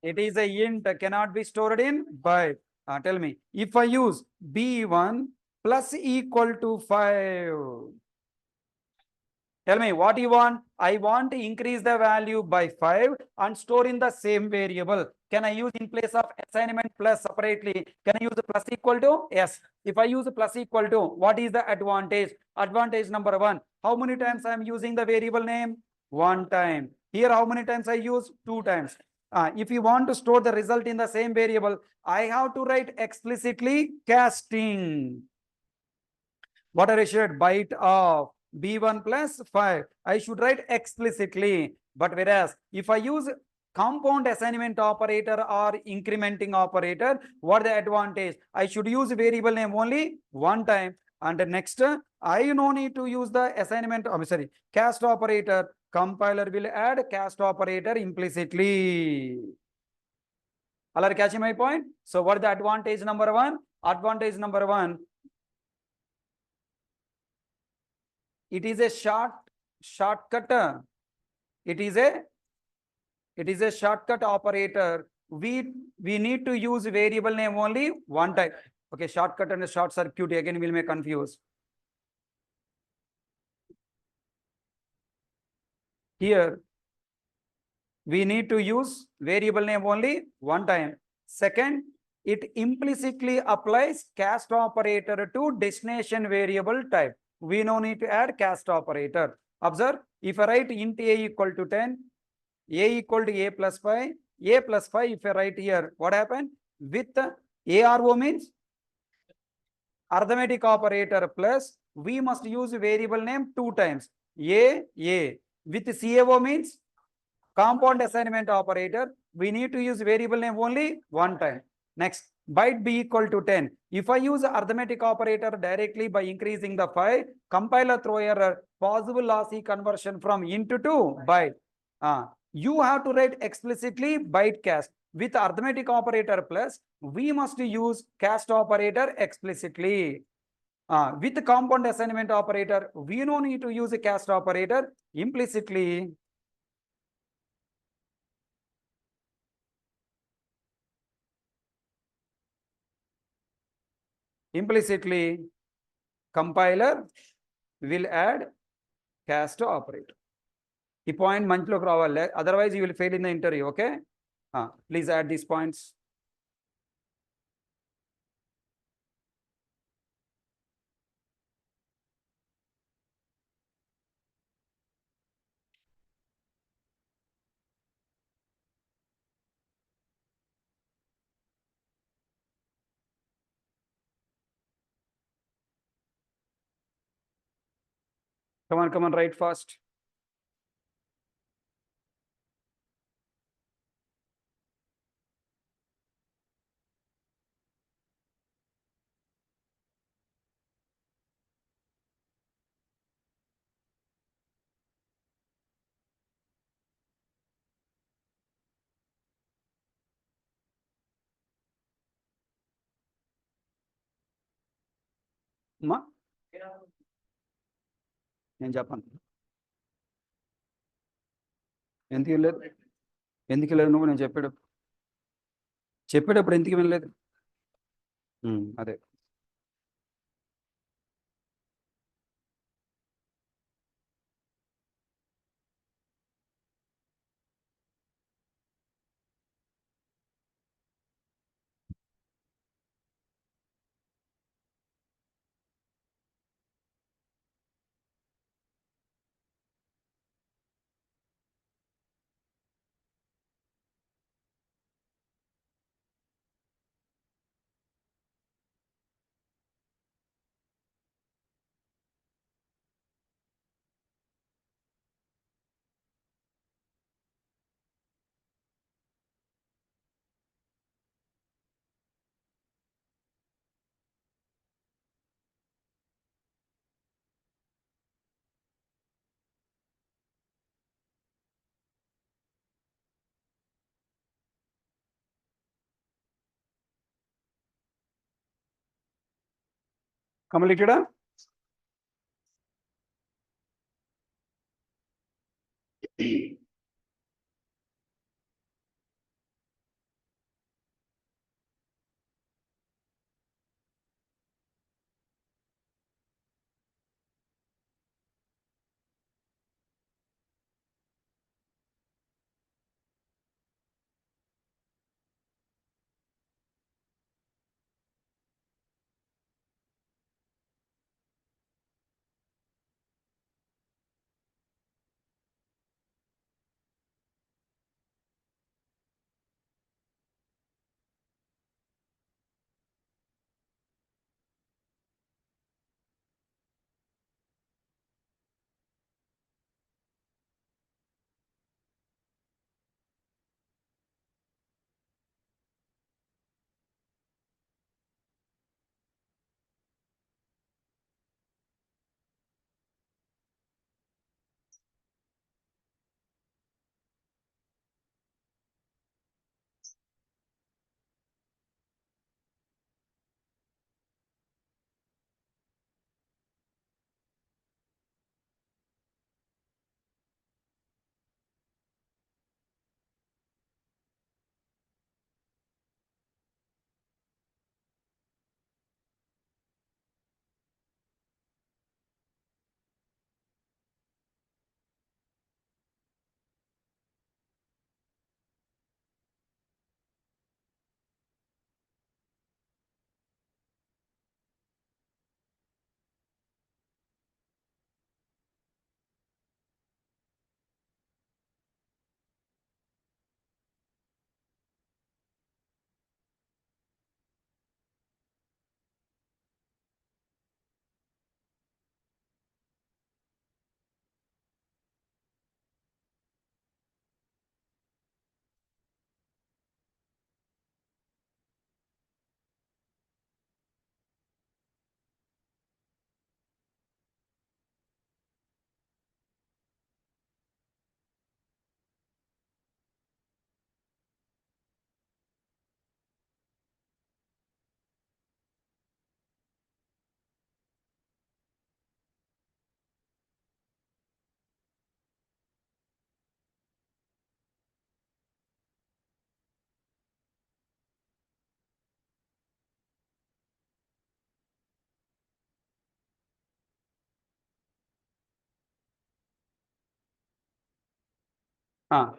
It is a int, cannot be stored in byte. Tell me, if I use B1 plus equal to 5. Tell me what you want. I want to increase the value by 5 and store in the same variable. Can I use in place of assignment plus separately? Can I use plus equal to? Yes. If I use plus equal to, what is the advantage? Advantage number 1. How many times I am using the variable name? 1 time. Here, how many times I use? 2 times. If you want to store the result in the same variable, I have to write explicitly casting. What are I should? Byte of B1 plus 5. I should write explicitly. But whereas if I use compound assignment operator or incrementing operator, what the advantage? I should use variable name only 1 time. And the next, I no need to use the assignment, cast operator. Compiler will add cast operator implicitly. All are catching my point? So what is the advantage number 1? Advantage number 1, it is a shortcut. It is a shortcut operator. We need to use variable name only 1 time. Okay, shortcut and short circuit again will make confuse. Here we need to use variable name only 1 time. Second, it implicitly applies cast operator to destination variable type. We no need to add cast operator. Observe, if I write int a equal to 10, a equal to a plus 5, a plus 5, if I write here, what happened? With ARO means arithmetic operator plus, we must use variable name 2 times. A. With CAO means compound assignment operator, we need to use variable name only 1 time. Next, byte b equal to 10. If I use arithmetic operator directly by increasing the 5, compiler throw error, possible lossy conversion from int to byte. You have to write explicitly byte cast. With arithmetic operator plus, we must use cast operator explicitly. With compound assignment operator, we no need to use a cast operator implicitly. Implicitly, compiler will add cast operator. ఈ point మంచిలోకి రావాలి, otherwise you will fail in the interview. Okay, please add these points. Come on, write fast. అమ్మా నేను చెప్పను. ఎందుకు వెళ్ళలేదు? ఎందుకు వెళ్ళలేదు నువ్వు? నేను చెప్పేటప్పుడు ఎందుకు వెళ్ళలేదు? అదే. Completed?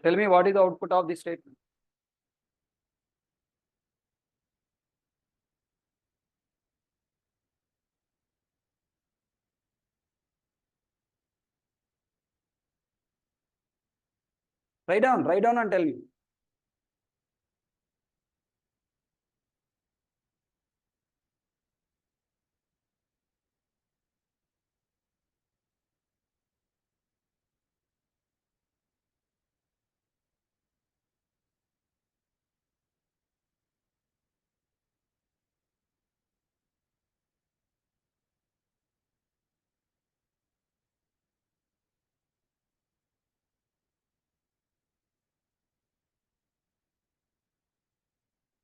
Tell me what is the output of this statement? Write down and tell me.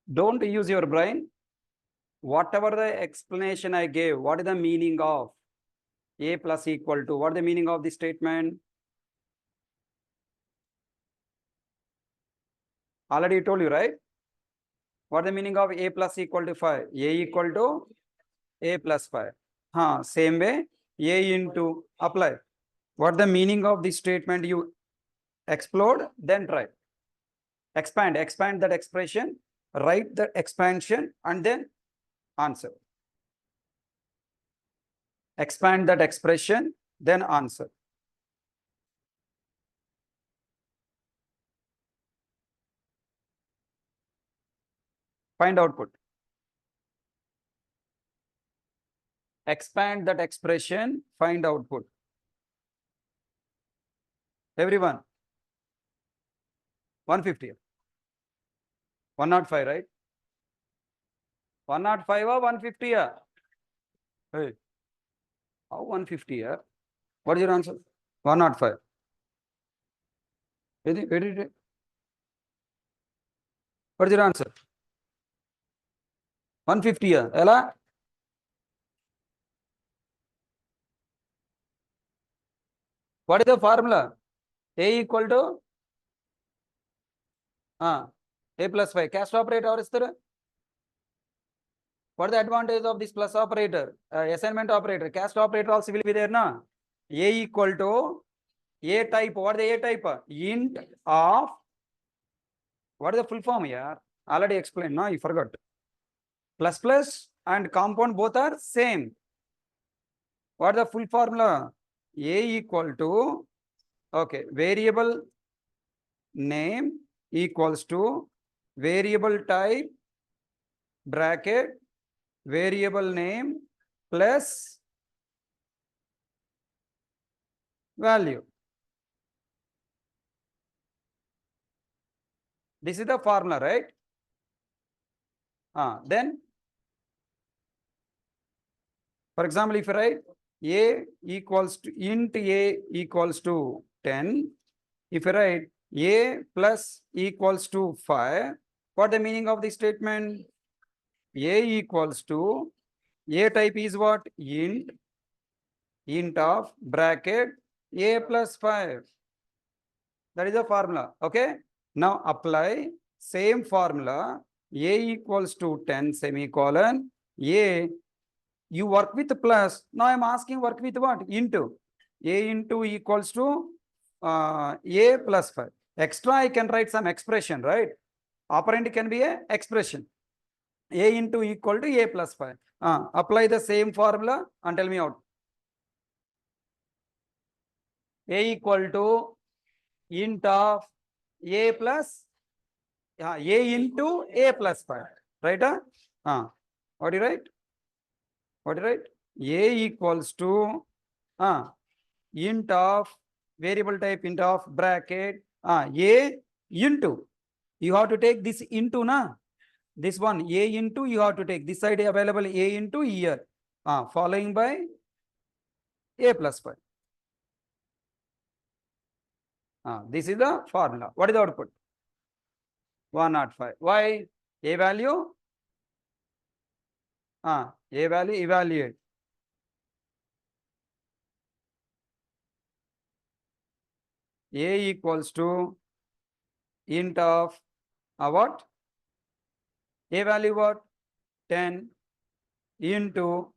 Don't use your brain. whatever the explanation I gave, what is the meaning of a plus equal to? What is the meaning of the statement? Already told you, right? What is the meaning of a plus equal to 5? A equal to a plus 5. Same way, a into apply. What the meaning of this statement? You explode, then try. Expand that expression, write the expansion, and then answer. Expand that expression, then answer. Find output. Expand that expression, find output. Everyone. 150. 105, right? 105 or 150? Hey. How 150? What is your answer? 105. Where did it? What is your answer? 150. Ella? What is the formula? A equal to a plus 5. Cast operator or is there? What is the advantage of this plus operator? Assignment operator. Cast operator also will be there, na? A equal to A type. What is the A type? Int of. What is the full form here? Already explained, no? You forgot. Plus plus and compound both are same. What is the full formula? A equal to, okay, variable name equals to variable type bracket variable name plus value. This is the formula, right? Then, for example, if you write a equals to int a equals to 10, if you write a plus equals to 5, what the meaning of the statement? A equals to A type is what? Int of bracket A plus 5. That is the formula. Okay. Now apply same formula. A equals to 10 semicolon. A, you work with plus. Now I am asking work with what? Into. A into equals to A plus 5. Extra I can write some expression, right? Operand can be a expression. A into equal to A plus 5. Apply the same formula and tell me out. A equal to int of A plus A into A plus 5. Right? What do you write? What do you write? A equals to int of variable type int of bracket A into. You have to take this into, na? This one A into you have to take this side available A into here. Following by A plus 5. This is the formula. What is the output? 105. Why? A value? A value evaluate. A equals to int of what? A value what? 10 into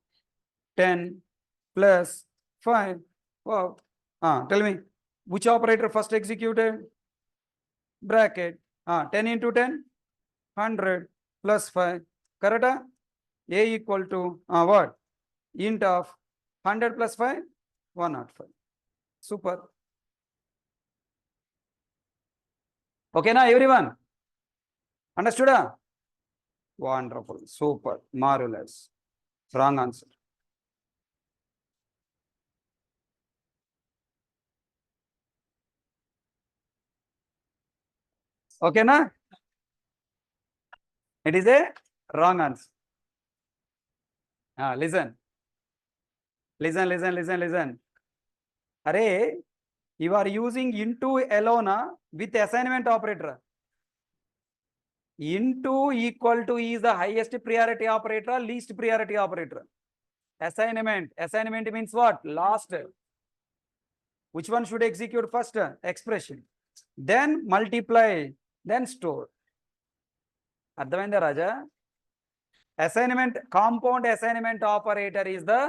10 plus 5. Wow. Tell me, which operator first executed? Bracket. 10 into 10? 100 plus 5. Correct? A equal to what? Int of 100 plus 5? 105. Super. Okay, now everyone? Understood? Wonderful. Super. Marvelous. Wrong answer. Okay, na? It is a wrong answer. Listen. Listen. Array, you are using into alone with assignment operator. into equal to is the highest priority operator or least priority operator? Assignment. Assignment means what? Last. Which one should execute first? Expression. Then multiply. Then store. అర్థమైందా రాజా? Assignment, compound assignment operator is the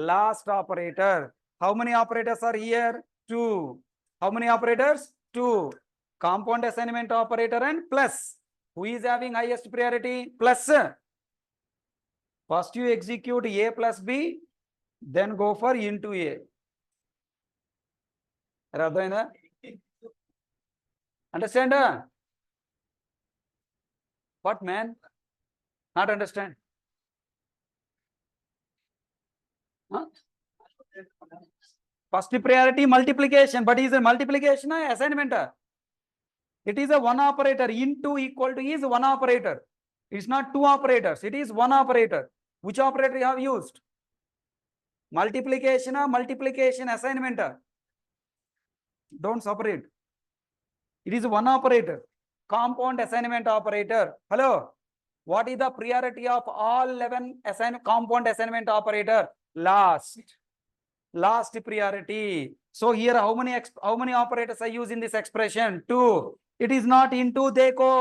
last operator. How many operators are here? 2. How many operators? 2. Compound assignment operator and plus. Who is having highest priority? Plus. First you execute A plus B, then go for into A. అర్థమైందా? Understand? What, man? Not understand? Huh? First priority multiplication, but is a multiplication or assignment? It is a one operator. Into equal to is one operator. It's not two operators. It is one operator. Which operator you have used? Multiplication or multiplication assignment? Don't separate. It is one operator. Compound assignment operator. Hello. What is the priority of all 11 compound assignment operator? Last. Last priority. So here how many operators I use in this expression? 2. It is not into. देखो,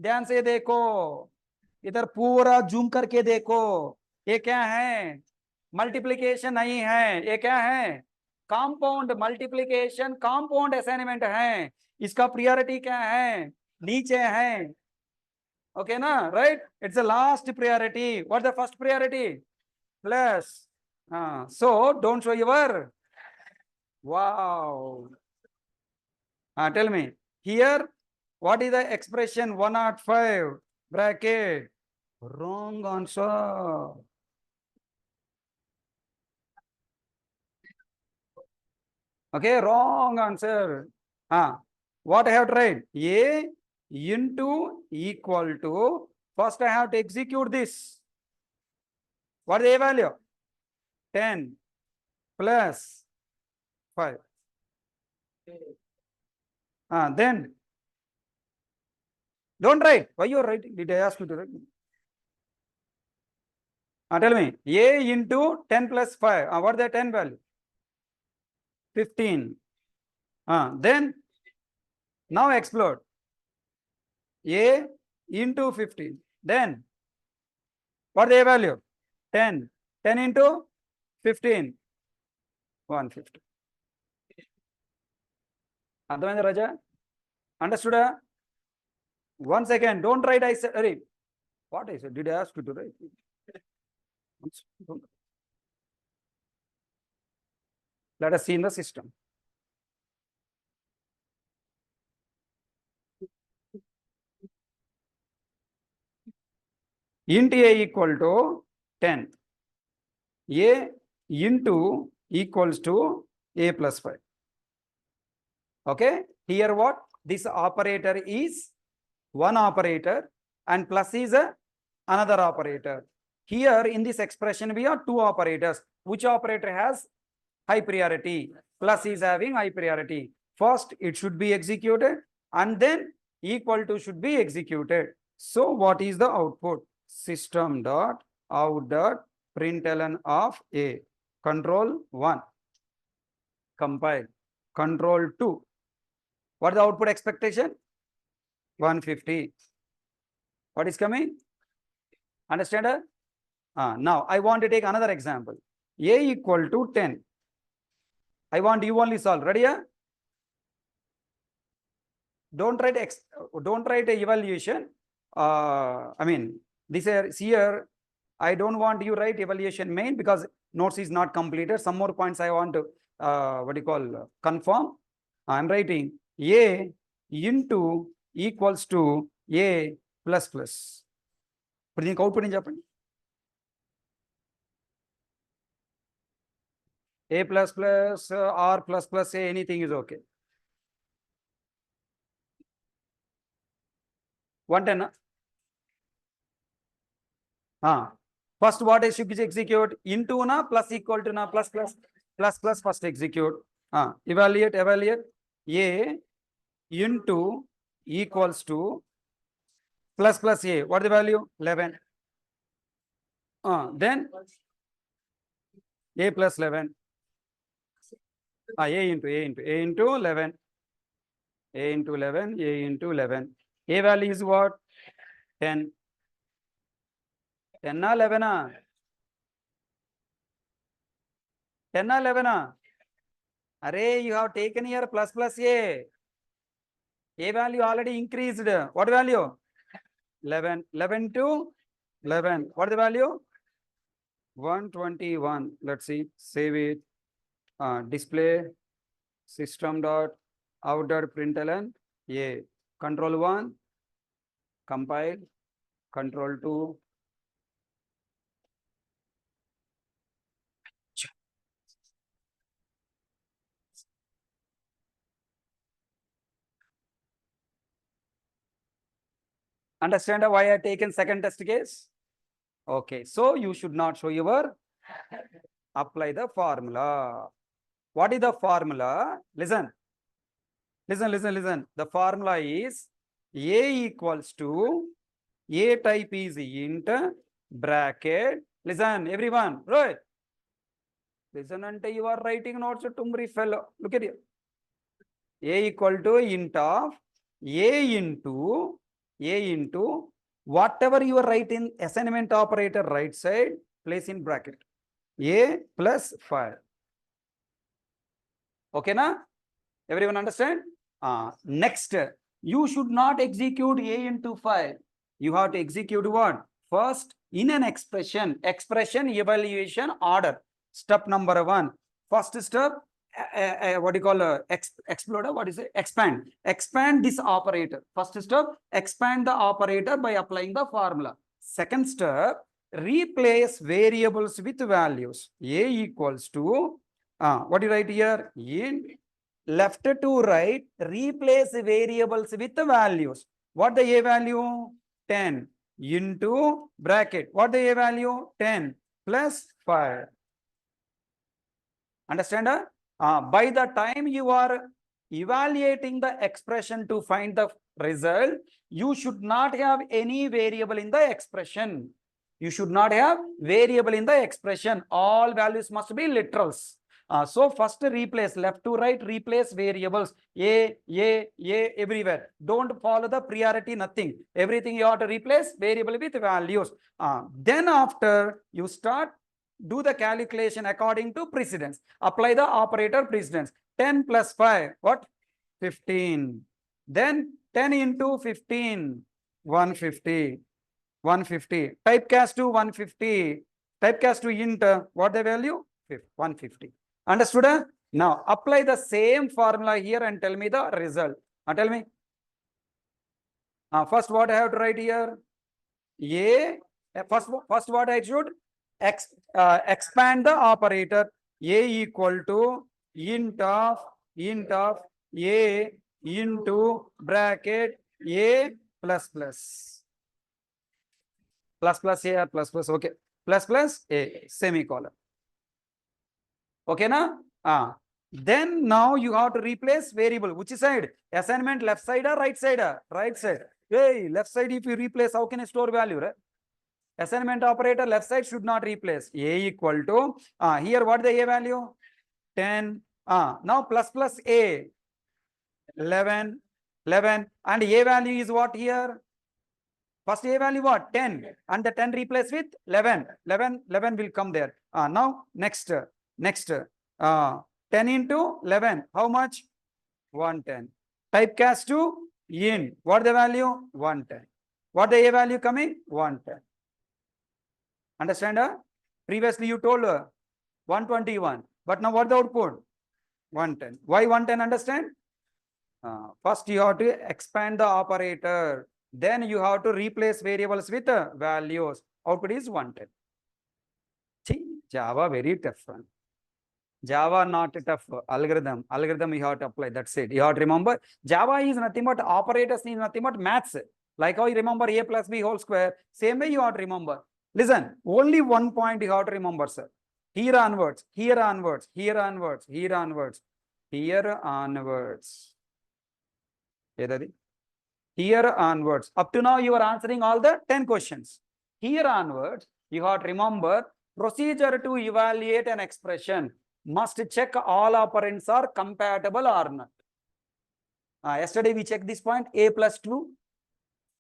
ध्यान से देखो, इधर पूरा zoom करके देखो. ये क्या है? मल्टीप्लिकेशन नहीं है. ये क्या है? कंपाउंड मल्टीप्लिकेशन कंपाउंड असाइनमेंट है. इसका प्रियोरिटी क्या है? नीचे है. Okay, na? Right? It's the last priority. What's the first priority? Plus. So don't show your. Wow. Tell me. Here, what is the expression 105 bracket? Wrong answer. Okay, wrong answer. What I have to write? A into equal to, first I have to execute this. What is the value? 10 plus 5. Then don't write. Why you are writing? Did I ask you to write? Tell me. A into 10 plus 5. What is the 10 value? 15. Then now explode. A into 15. Then what is the value? 10. 10 into 15. 150. Understand, Raja? Understood? One second. Don't write. I said, what I said? Did I ask you to write? Let us see in the system. Int A equal to 10. A into equals to A plus 5. Okay. Here what? This operator is one operator and plus is another operator. Here in this expression we have two operators. Which operator has high priority? Plus is having high priority. First it should be executed and then equal to should be executed. So what is the output? System dot out dot println of A. Control 1. Compile. Control 2. What is the output expectation? 150. What is coming? Understand? Now I want to take another example. A equal to 10. I want you only solve. Ready? Don't write a evaluation. I mean, this here, I don't want you write evaluation main because notes is not completed. Some more points I want to confirm. I'm writing A into equals to A plus plus. Put in output in Japan. A plus plus, R plus plus, A, anything is okay. 110. First what I should execute? Into na plus equal to na plus plus first execute. Evaluate. A into equals to plus plus a. What is the value? 11. Then a plus 11. A into 11. A into 11. A into 11. A value is what? 10. 10 or 11? 10 or 11? Array, you have taken here plus plus a. A value already increased. What value? 11. 11 to 11. What is the value? 121. Let's see. Save it. Display system dot out dot println a. Control 1. Compile. Control 2. Understand why I taken second test case? Okay, so you should not show your apply the formula. What is the formula? Listen. Listen. The formula is A equals to A type is int bracket. Listen, everyone. Right. Listen until you are writing notes, Tumri fellow. Look at you. A equal to int of A into whatever you are writing assignment operator right side, place in bracket. A plus 5. Okay, na? Everyone understand? Next, you should not execute A into 5. You have to execute what? First, in an expression evaluation order. Step number 1. First step, what do you call exploder? What is it? Expand. Expand this operator. First step, expand the operator by applying the formula. Second step, replace variables with values. A equals to, what do you write here? In left to right, replace variables with values. What the A value? 10 into bracket. What the A value? 10 plus 5. Understand? By the time you are evaluating the expression to find the result, you should not have any variable in the expression. You should not have variable in the expression. All values must be literals. So first replace left to right, replace variables A everywhere. Don't follow the priority, nothing. Everything you have to replace variable with values. Then after you start, do the calculation according to precedence. Apply the operator precedence. 10 plus 5, what? 15. Then 10 into 15, 150. 150. Typecast to 150. Typecast to int, what the value? 150. Understood? Now apply the same formula here and tell me the result. Tell me. First what I have to write here? First what I should? Expand the operator. A equal to int of A into bracket A plus plus. Plus A or plus, okay. Plus A, semicolon. Okay, na? Then now you have to replace variable. Which side? Assignment left side or right side? Right side. Hey, left side if you replace, how can you store value? Right? Assignment operator left side should not replace. A equal to, here what the A value? 10. Now plus A, 11. And A value is what here? First A value what? 10. And the 10 replace with 11. 11 will come there. Now next. 10 into 11. How much? 110. Typecast to in. What the value? 110. What the A value coming? 110. Understand? Previously you told 121. But now what the output? 110. Why 110? Understand? First you have to expand the operator. Then you have to replace variables with values. Output is 110. See, Java very tough one. Java not tough. Algorithm you have to apply. That's it. You have to remember, Java is nothing but operators, is nothing but maths. Like how you remember A plus B whole square. Same way you have to remember. Listen, only one point you have to remember, sir. Here onwards. Edadi? Here onwards, up to now you are answering all the 10 questions. Here onwards, you have to remember procedure to evaluate an expression must check all operands are compatible or not. Yesterday we checked this point, a plus true,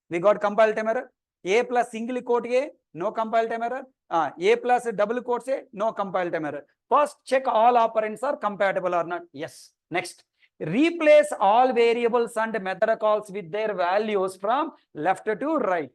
we got compile time error. A plus single quote A, no compile time error. A plus double quotes A, no compile time error. First, check all operands are compatible or not. Yes. Next, replace all variables and method calls with their values from left to right.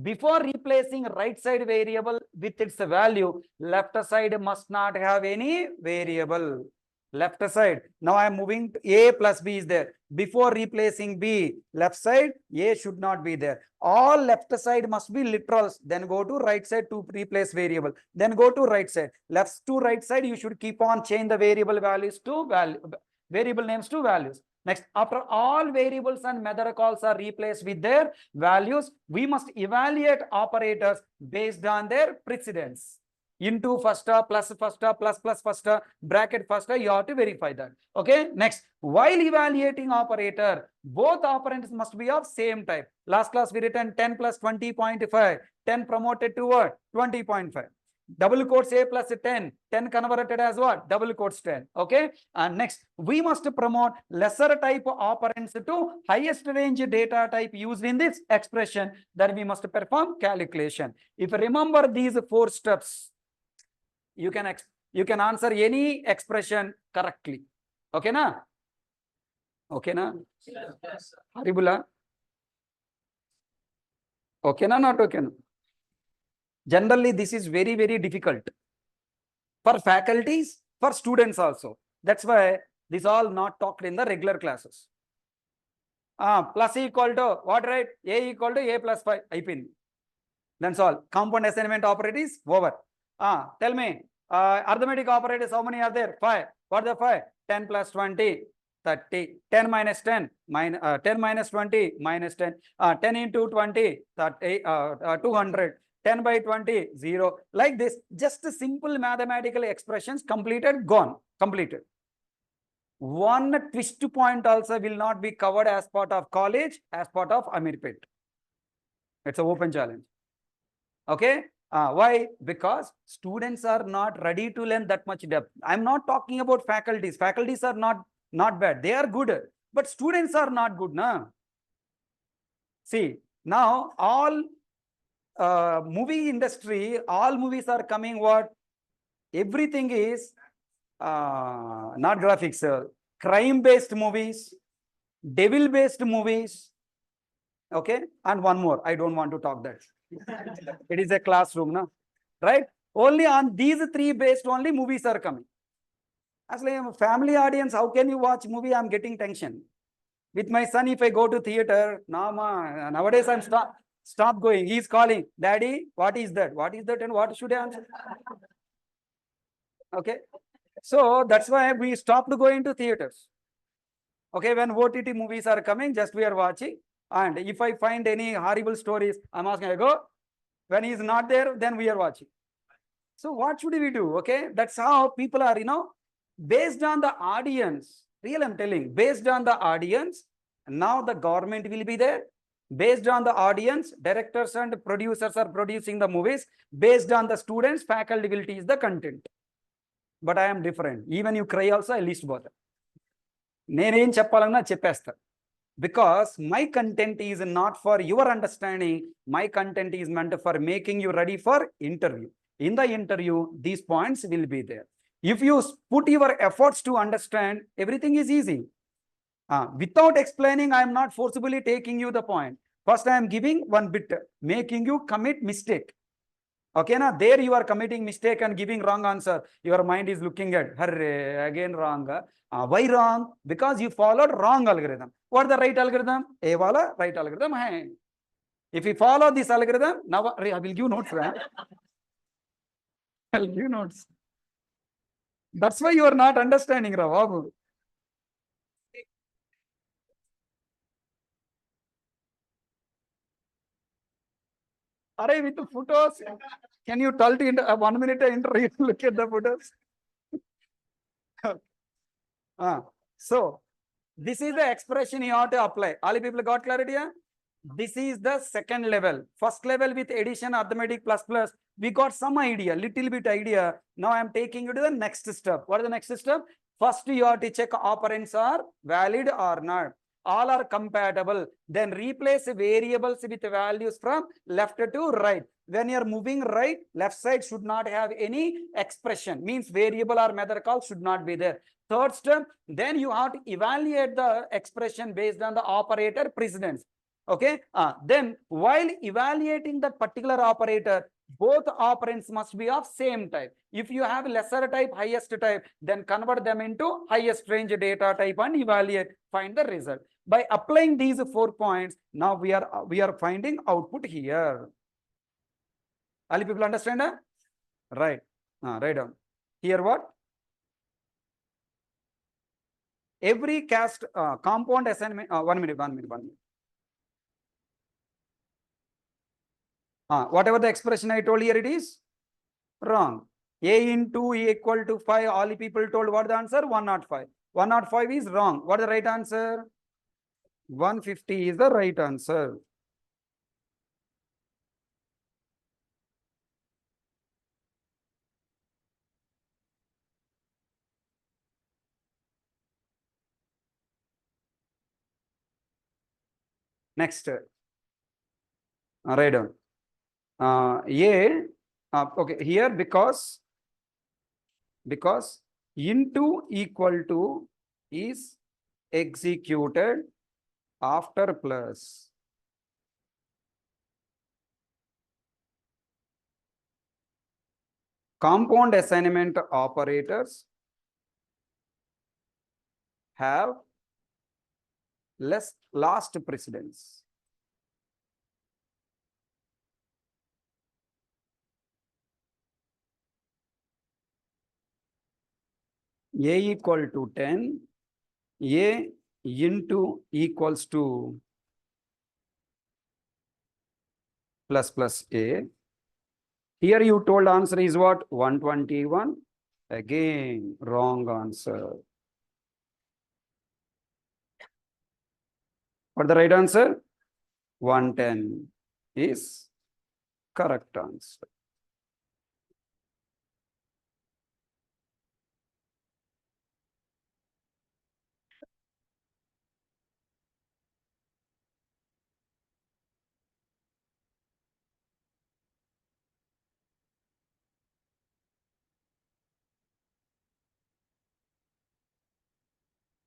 Before replacing right side variable with its value, left side must not have any variable. Left side. Now I am moving to A plus B is there. Before replacing B, left side, A should not be there. All left side must be literals. Then go to right side to replace variable. Then go to right side. Left to right side, you should keep on change the variable values to variable names to values. Next, after all variables and method calls are replaced with their values, we must evaluate operators based on their precedence. Into first, plus first, plus first, bracket first, you have to verify that. Okay. Next, while evaluating operator, both operands must be of same type. Last class we written 10 plus 20.5, 10 promoted to what? 20.5. Double quotes A plus 10, 10 converted as what? Double quotes 10. Okay. And next, we must promote lesser type operands to highest range data type used in this expression. Then we must perform calculation. If you remember these 4 steps, you can answer any expression correctly. Okay na? Okay na? Haribula? Okay na? Not okay na? Generally, this is very, very difficult for faculties, for students also. That's why this all not talked in the regular classes. Plus equal to what, right? A equal to A plus 5. That's all. Compound assignment operators over. Tell me, arithmetic operators, how many are there? 5. What are the 5? 10 plus 20, 30. 10 minus 10, 10 minus 20, minus 10. 10 into 20, 30, 200. 10 by 20, 0. Like this, just simple mathematical expressions completed, gone, completed. One twist point also will not be covered as part of college, as part of Amirpet. It's an open challenge. Okay. Why? Because students are not ready to learn that much depth. I'm not talking about faculties. Faculties are not bad. They are good. But students are not good. Na? See, now all movie industry, all movies are coming what? Everything is not graphics, crime-based movies, devil-based movies. Okay. And one more. I don't want to talk that. It is a classroom, na? Right? Only on these 3 based only movies are coming. As like a family audience, how can you watch movie? I'm getting tension. With my son, if I go to theater, nowadays I'm stop going. He's calling, Daddy, what is that? What is that? And what should I answer? Okay. So that's why we stopped going to theaters. Okay. When OTT movies are coming, just we are watching. And if I find any horrible stories, I'm asking, I go. When he's not there, then we are watching. So what should we do? Okay. That's how people are, based on the audience. Real, I'm telling, based on the audience, now the government will be there. Based on the audience, directors and producers are producing the movies. Based on the students, faculty will teach the content. But I am different. Even you cry also, I least bother. Nenem cheppalana cheppesta. Because my content is not for your understanding. My content is meant for making you ready for interview. In the interview, these points will be there. If you put your efforts to understand, everything is easy. Without explaining, I am not forcibly taking you the point. First, I am giving one bit, making you commit mistake. Okay, now there you are committing mistake and giving wrong answer. Your mind is looking at, again wrong. Why wrong? Because you followed wrong algorithm. What the right algorithm? A wala right algorithm. Hai. If you follow this algorithm, now I will give notes. I'll give notes. That's why you are not understanding, Ravabu. Array with the photos. Can you tell to 1 minute interview? Look at the photos. So This is the expression you have to apply. All you people got clarity here? This is the second level. First level with addition, arithmetic, plus, plus. We got some idea, little bit idea. Now I am taking you to the next step. What is the next step? First, you have to check operands are valid or not. All are compatible. Then replace variables with values from left to right. When you are moving right, left side should not have any expression. Means variable or method call should not be there. Third step, then you have to evaluate the expression based on the operator precedence. Okay. Then while evaluating that particular operator, both operands must be of same type. If you have lesser type, highest type, then convert them into highest range data type and evaluate, find the result. By applying these 4 points, now we are finding output here. All people understand? Right. Write down. Here what? Every cast compound assignment. 1 minute. Whatever the expression I told here, it is wrong. A into E equal to 5. All the people told what the answer? 105. 105 is wrong. What is the right answer? 150 is the right answer. Next. Write down. Okay, here because into equal to is executed after plus. Compound assignment operators have last precedence. A equal to 10, A into equals to plus A. Here you told answer is what? 121. Again, wrong answer. What the right answer? 110 is correct answer.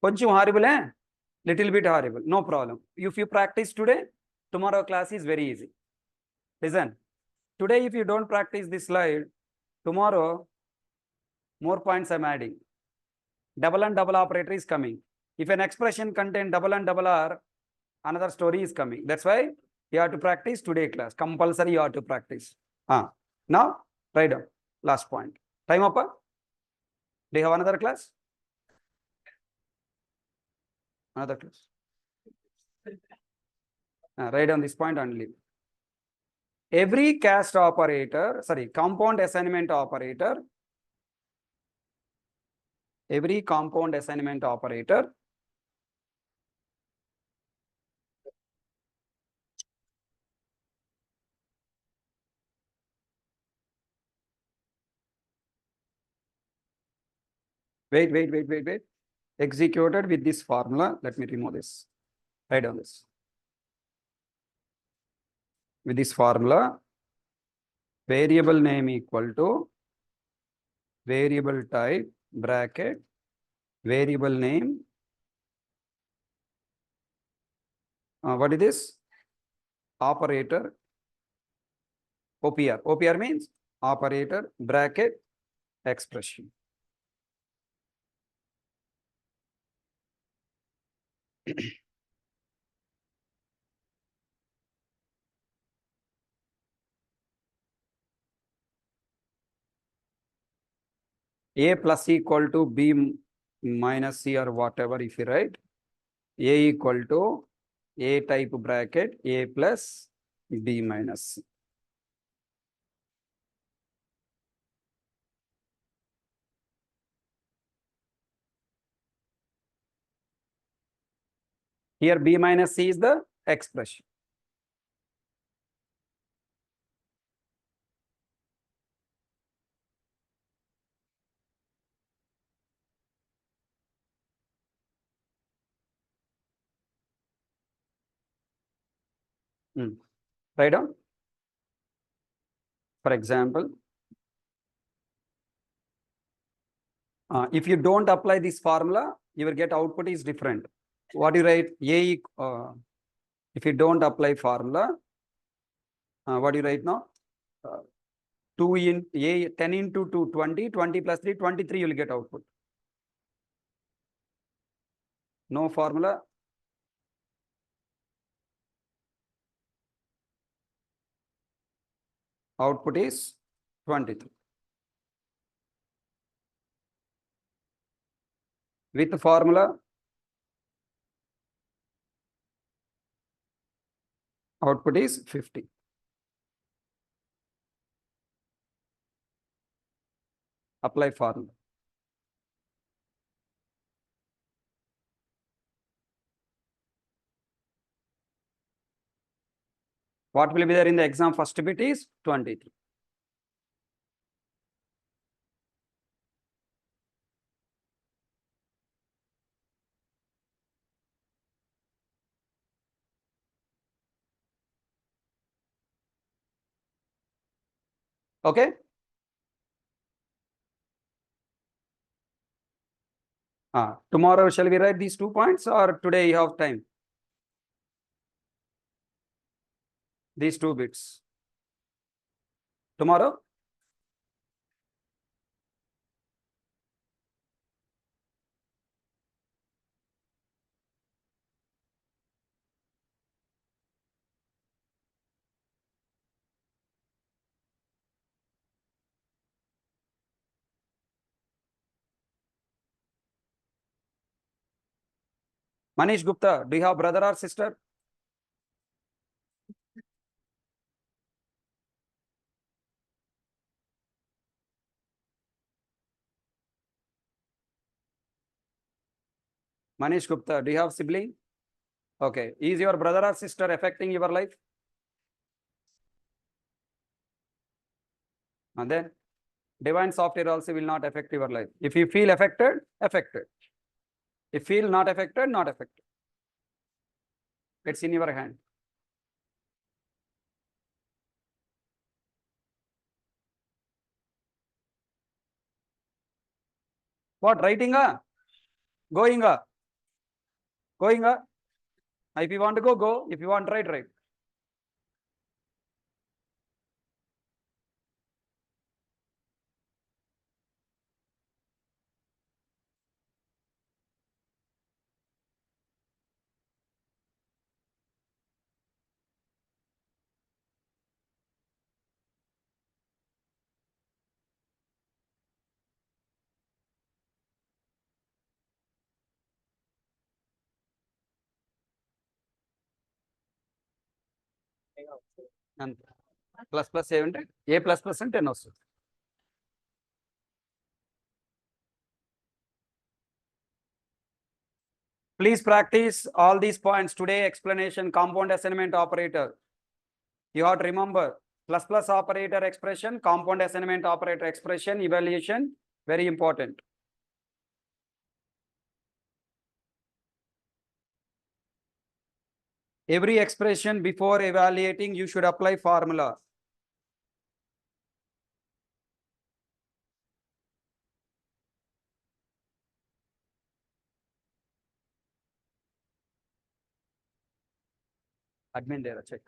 కొంచెం horrible, little bit horrible, no problem. If you practice today, tomorrow class is very easy. Listen, today if you don't practice this slide, tomorrow more points I'm adding. Double and double operator is coming. If an expression contain double and double R, another story is coming. That's why you have to practice today class. Compulsory you have to practice. Now write down last point. Time up. Do you have another class? Another class. Write down this point only. Every cast operator, compound assignment operator, every compound assignment operator wait. Executed with this formula. Let me remove this. Write down this. With this formula, variable name equal to variable type bracket variable name. What is this? Operator. OPR. OPR means operator bracket expression. A plus equal to B minus C or whatever if you write. A equal to A type bracket A plus B minus C. Here B minus C is the expression. Write down. For example, if you don't apply this formula, you will get output is different. What do you write? If you don't apply formula, what do you write now? 2 in A 10 into 2, 20, 20 plus 3, 23 you will get output. No formula. Output is 23. With the formula, output is 50. Apply formula. What will be there in the exam first bit is 23. Okay. Tomorrow shall we write these 2 points or today you have time? These 2 bits. Tomorrow? Manish Gupta, do you have brother or sister? Manish Gupta, do you have sibling? Okay. Is your brother or sister affecting your life? And then divine software also will not affect your life. If you feel affected, affected. If feel not affected, not affected. It's in your hand. What writing? Going? Going? If you want to go, go. If you want to write, write. And plus plus 70, A plus plus and 10 also. Please practice all these points today. Explanation, compound assignment operator. You have to remember plus plus operator expression, compound assignment operator expression, evaluation, very important. Every expression before evaluating, you should apply formula. Admin there, check.